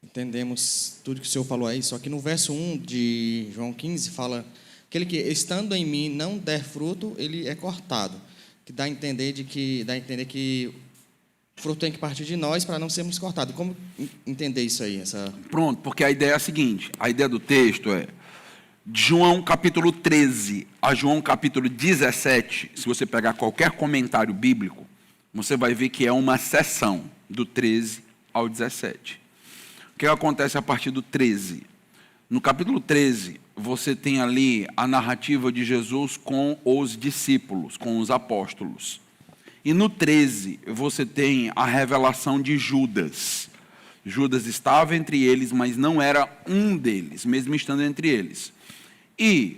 Speaker 2: entendemos tudo que o senhor falou aí, só que no verso 1 de João 15 fala: aquele que estando em mim não der fruto, ele é cortado. Que dá a entender que o fruto tem que partir de nós para não sermos cortados. Como entender isso aí?
Speaker 1: Pronto, porque a ideia é a seguinte: a ideia do texto é de João capítulo 13 a João capítulo 17. Se você pegar qualquer comentário bíblico, você vai ver que é uma seção do 13 ao 17. O que acontece a partir do 13? No capítulo 13, você tem ali a narrativa de Jesus com os discípulos, com os apóstolos. E no 13, você tem a revelação de Judas. Judas estava entre eles, mas não era um deles, mesmo estando entre eles. E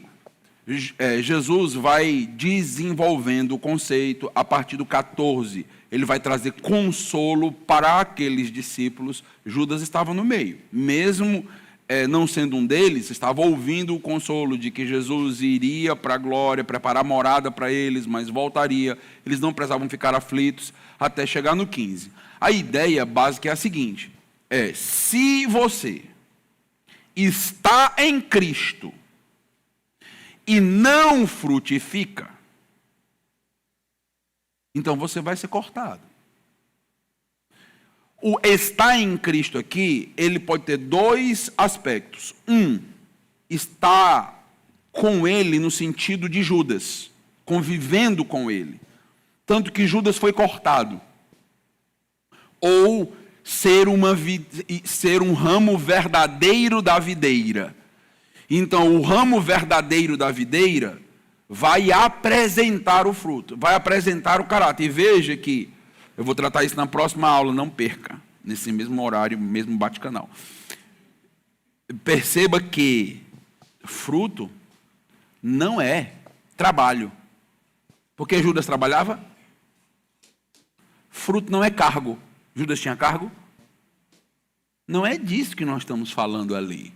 Speaker 1: Jesus vai desenvolvendo o conceito a partir do 14. Ele vai trazer consolo para aqueles discípulos. Judas estava no meio. Mesmo não sendo um deles, estava ouvindo o consolo de que Jesus iria para a glória, preparar morada para eles, mas voltaria. Eles não precisavam ficar aflitos até chegar no 15. A ideia básica é a seguinte: se você está em Cristo e não frutifica, então você vai ser cortado. O estar em Cristo aqui, ele pode ter dois aspectos. Estar com ele no sentido de Judas, convivendo com ele. Tanto que Judas foi cortado. Ou ser um ramo verdadeiro da videira. Então, o ramo verdadeiro da videira vai apresentar o fruto, vai apresentar o caráter. E veja que eu vou tratar isso na próxima aula, não perca, nesse mesmo horário, mesmo bate-canal. Perceba que fruto não é trabalho. Porque Judas trabalhava? Fruto não é cargo. Judas tinha cargo? Não é disso que nós estamos falando ali.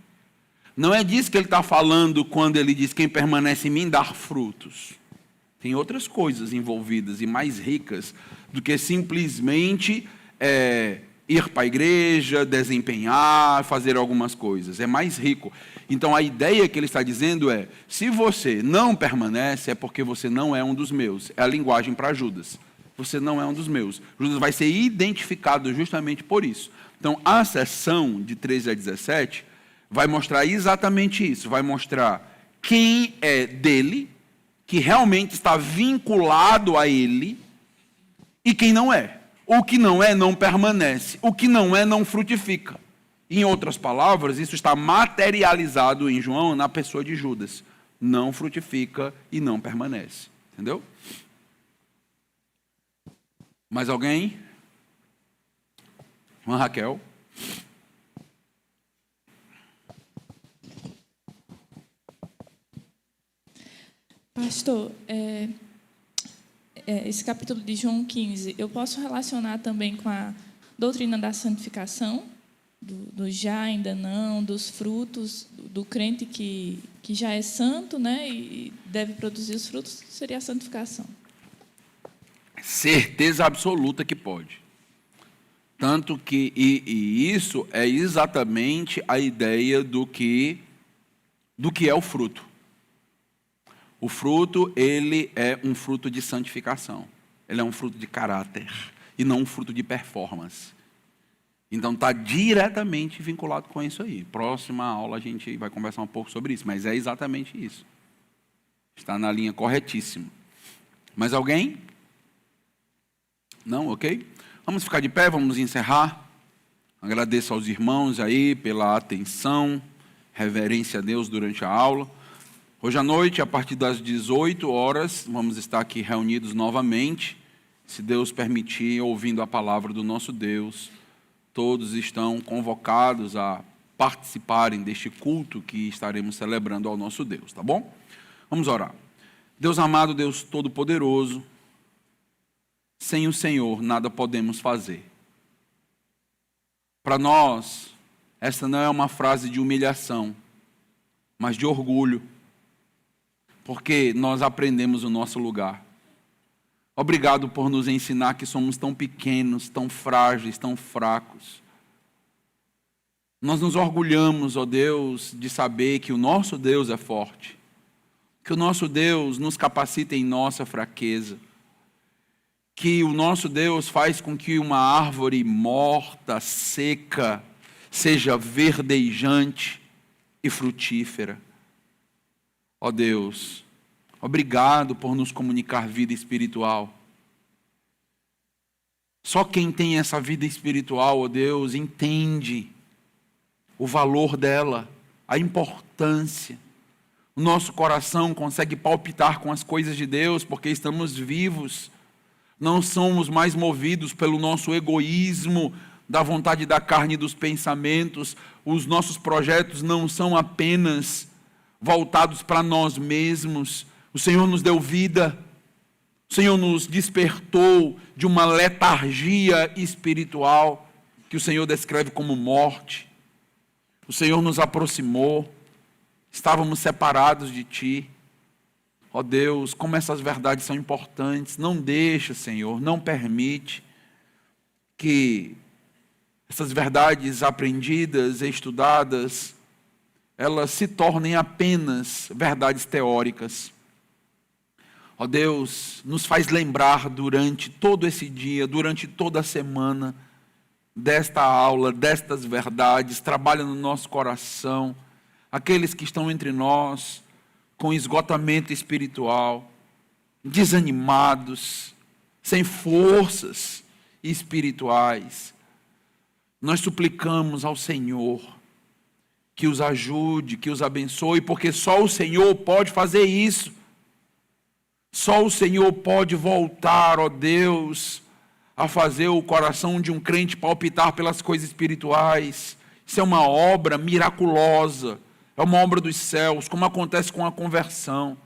Speaker 1: Não é disso que ele está falando quando ele diz: quem permanece em mim dar frutos. Tem outras coisas envolvidas e mais ricas do que simplesmente ir para a igreja, desempenhar, fazer algumas coisas. É mais rico. Então a ideia que ele está dizendo é: se você não permanece, é porque você não é um dos meus. É a linguagem para Judas. Você não é um dos meus. Judas vai ser identificado justamente por isso. Então a sessão de 13 a 17 vai mostrar exatamente isso. Vai mostrar quem é dele, que realmente está vinculado a ele, e quem não é. O que não é, não permanece. O que não é, não frutifica. Em outras palavras, isso está materializado em João na pessoa de Judas. Não frutifica e não permanece. Entendeu? Mais alguém? Irmã Raquel?
Speaker 3: Pastor, esse capítulo de João 15, eu posso relacionar também com a doutrina da santificação, do já, ainda não, dos frutos, do crente que já é santo, né, e deve produzir os frutos, seria a santificação.
Speaker 1: Certeza absoluta que pode. Tanto que, e isso é exatamente a ideia do que é o fruto. O fruto, ele é um fruto de santificação. Ele é um fruto de caráter e não um fruto de performance. Então está diretamente vinculado com isso aí. Próxima aula a gente vai conversar um pouco sobre isso, mas é exatamente isso. Está na linha corretíssima. Mais alguém? Não? Ok? Vamos ficar de pé, vamos encerrar. Agradeço aos irmãos aí pela atenção, reverência a Deus durante a aula. Hoje à noite, a partir das 18 horas, vamos estar aqui reunidos novamente. Se Deus permitir, ouvindo a palavra do nosso Deus. Todos estão convocados a participarem deste culto que estaremos celebrando ao nosso Deus, tá bom? Vamos orar. Deus amado, Deus todo-poderoso, sem o Senhor nada podemos fazer. Para nós, esta não é uma frase de humilhação, mas de orgulho, porque nós aprendemos o nosso lugar. Obrigado por nos ensinar que somos tão pequenos, tão frágeis, tão fracos. Nós nos orgulhamos, ó Deus, de saber que o nosso Deus é forte, que o nosso Deus nos capacita em nossa fraqueza, que o nosso Deus faz com que uma árvore morta, seca, seja verdejante e frutífera. Ó Deus, obrigado por nos comunicar vida espiritual. Só quem tem essa vida espiritual, ó Deus, entende o valor dela, a importância. O nosso coração consegue palpitar com as coisas de Deus porque estamos vivos. Não somos mais movidos pelo nosso egoísmo, da vontade da carne e dos pensamentos. Os nossos projetos não são apenas voltados para nós mesmos. O Senhor nos deu vida. O Senhor nos despertou de uma letargia espiritual que o Senhor descreve como morte. O Senhor nos aproximou. Estávamos separados de Ti. Ó Deus, como essas verdades são importantes. Não deixa, Senhor, não permite que essas verdades aprendidas e estudadas, elas se tornem apenas verdades teóricas. Ó Deus, nos faz lembrar durante todo esse dia, durante toda a semana, desta aula, destas verdades, trabalha no nosso coração. Aqueles que estão entre nós com esgotamento espiritual, desanimados, sem forças espirituais, nós suplicamos ao Senhor que os ajude, que os abençoe, porque só o Senhor pode fazer isso. Só o Senhor pode voltar, ó Deus, a fazer o coração de um crente palpitar pelas coisas espirituais. Isso é uma obra miraculosa, é uma obra dos céus, como acontece com a conversão.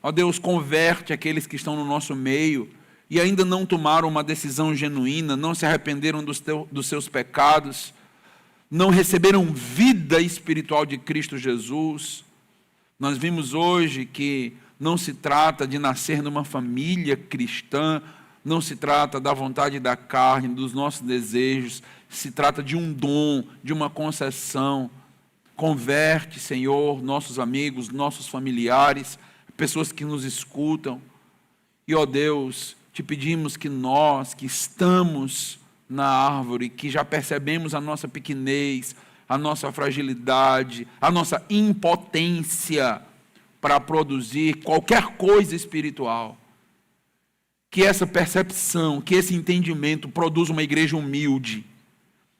Speaker 1: Ó Deus, converte aqueles que estão no nosso meio e ainda não tomaram uma decisão genuína, não se arrependeram dos seus pecados, não receberam vida espiritual de Cristo Jesus. Nós vimos hoje que não se trata de nascer numa família cristã, não se trata da vontade da carne, dos nossos desejos, se trata de um dom, de uma concessão. Converte, Senhor, nossos amigos, nossos familiares, pessoas que nos escutam. E, ó Deus, te pedimos que nós, que estamos na árvore, que já percebemos a nossa pequenez, a nossa fragilidade, a nossa impotência para produzir qualquer coisa espiritual, que essa percepção, que esse entendimento produza uma igreja humilde,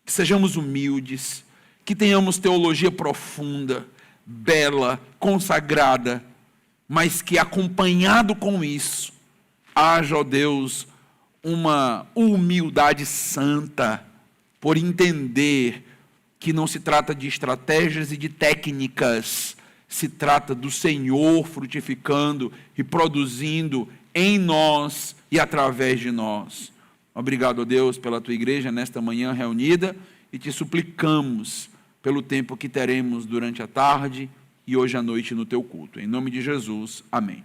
Speaker 1: que sejamos humildes, que tenhamos teologia profunda, bela, consagrada, mas que acompanhado com isso, haja, ó Deus, uma humildade santa, por entender que não se trata de estratégias e de técnicas, se trata do Senhor frutificando e produzindo em nós e através de nós. Obrigado, ó Deus, pela tua igreja nesta manhã reunida e te suplicamos pelo tempo que teremos durante a tarde e hoje à noite no teu culto. Em nome de Jesus, amém.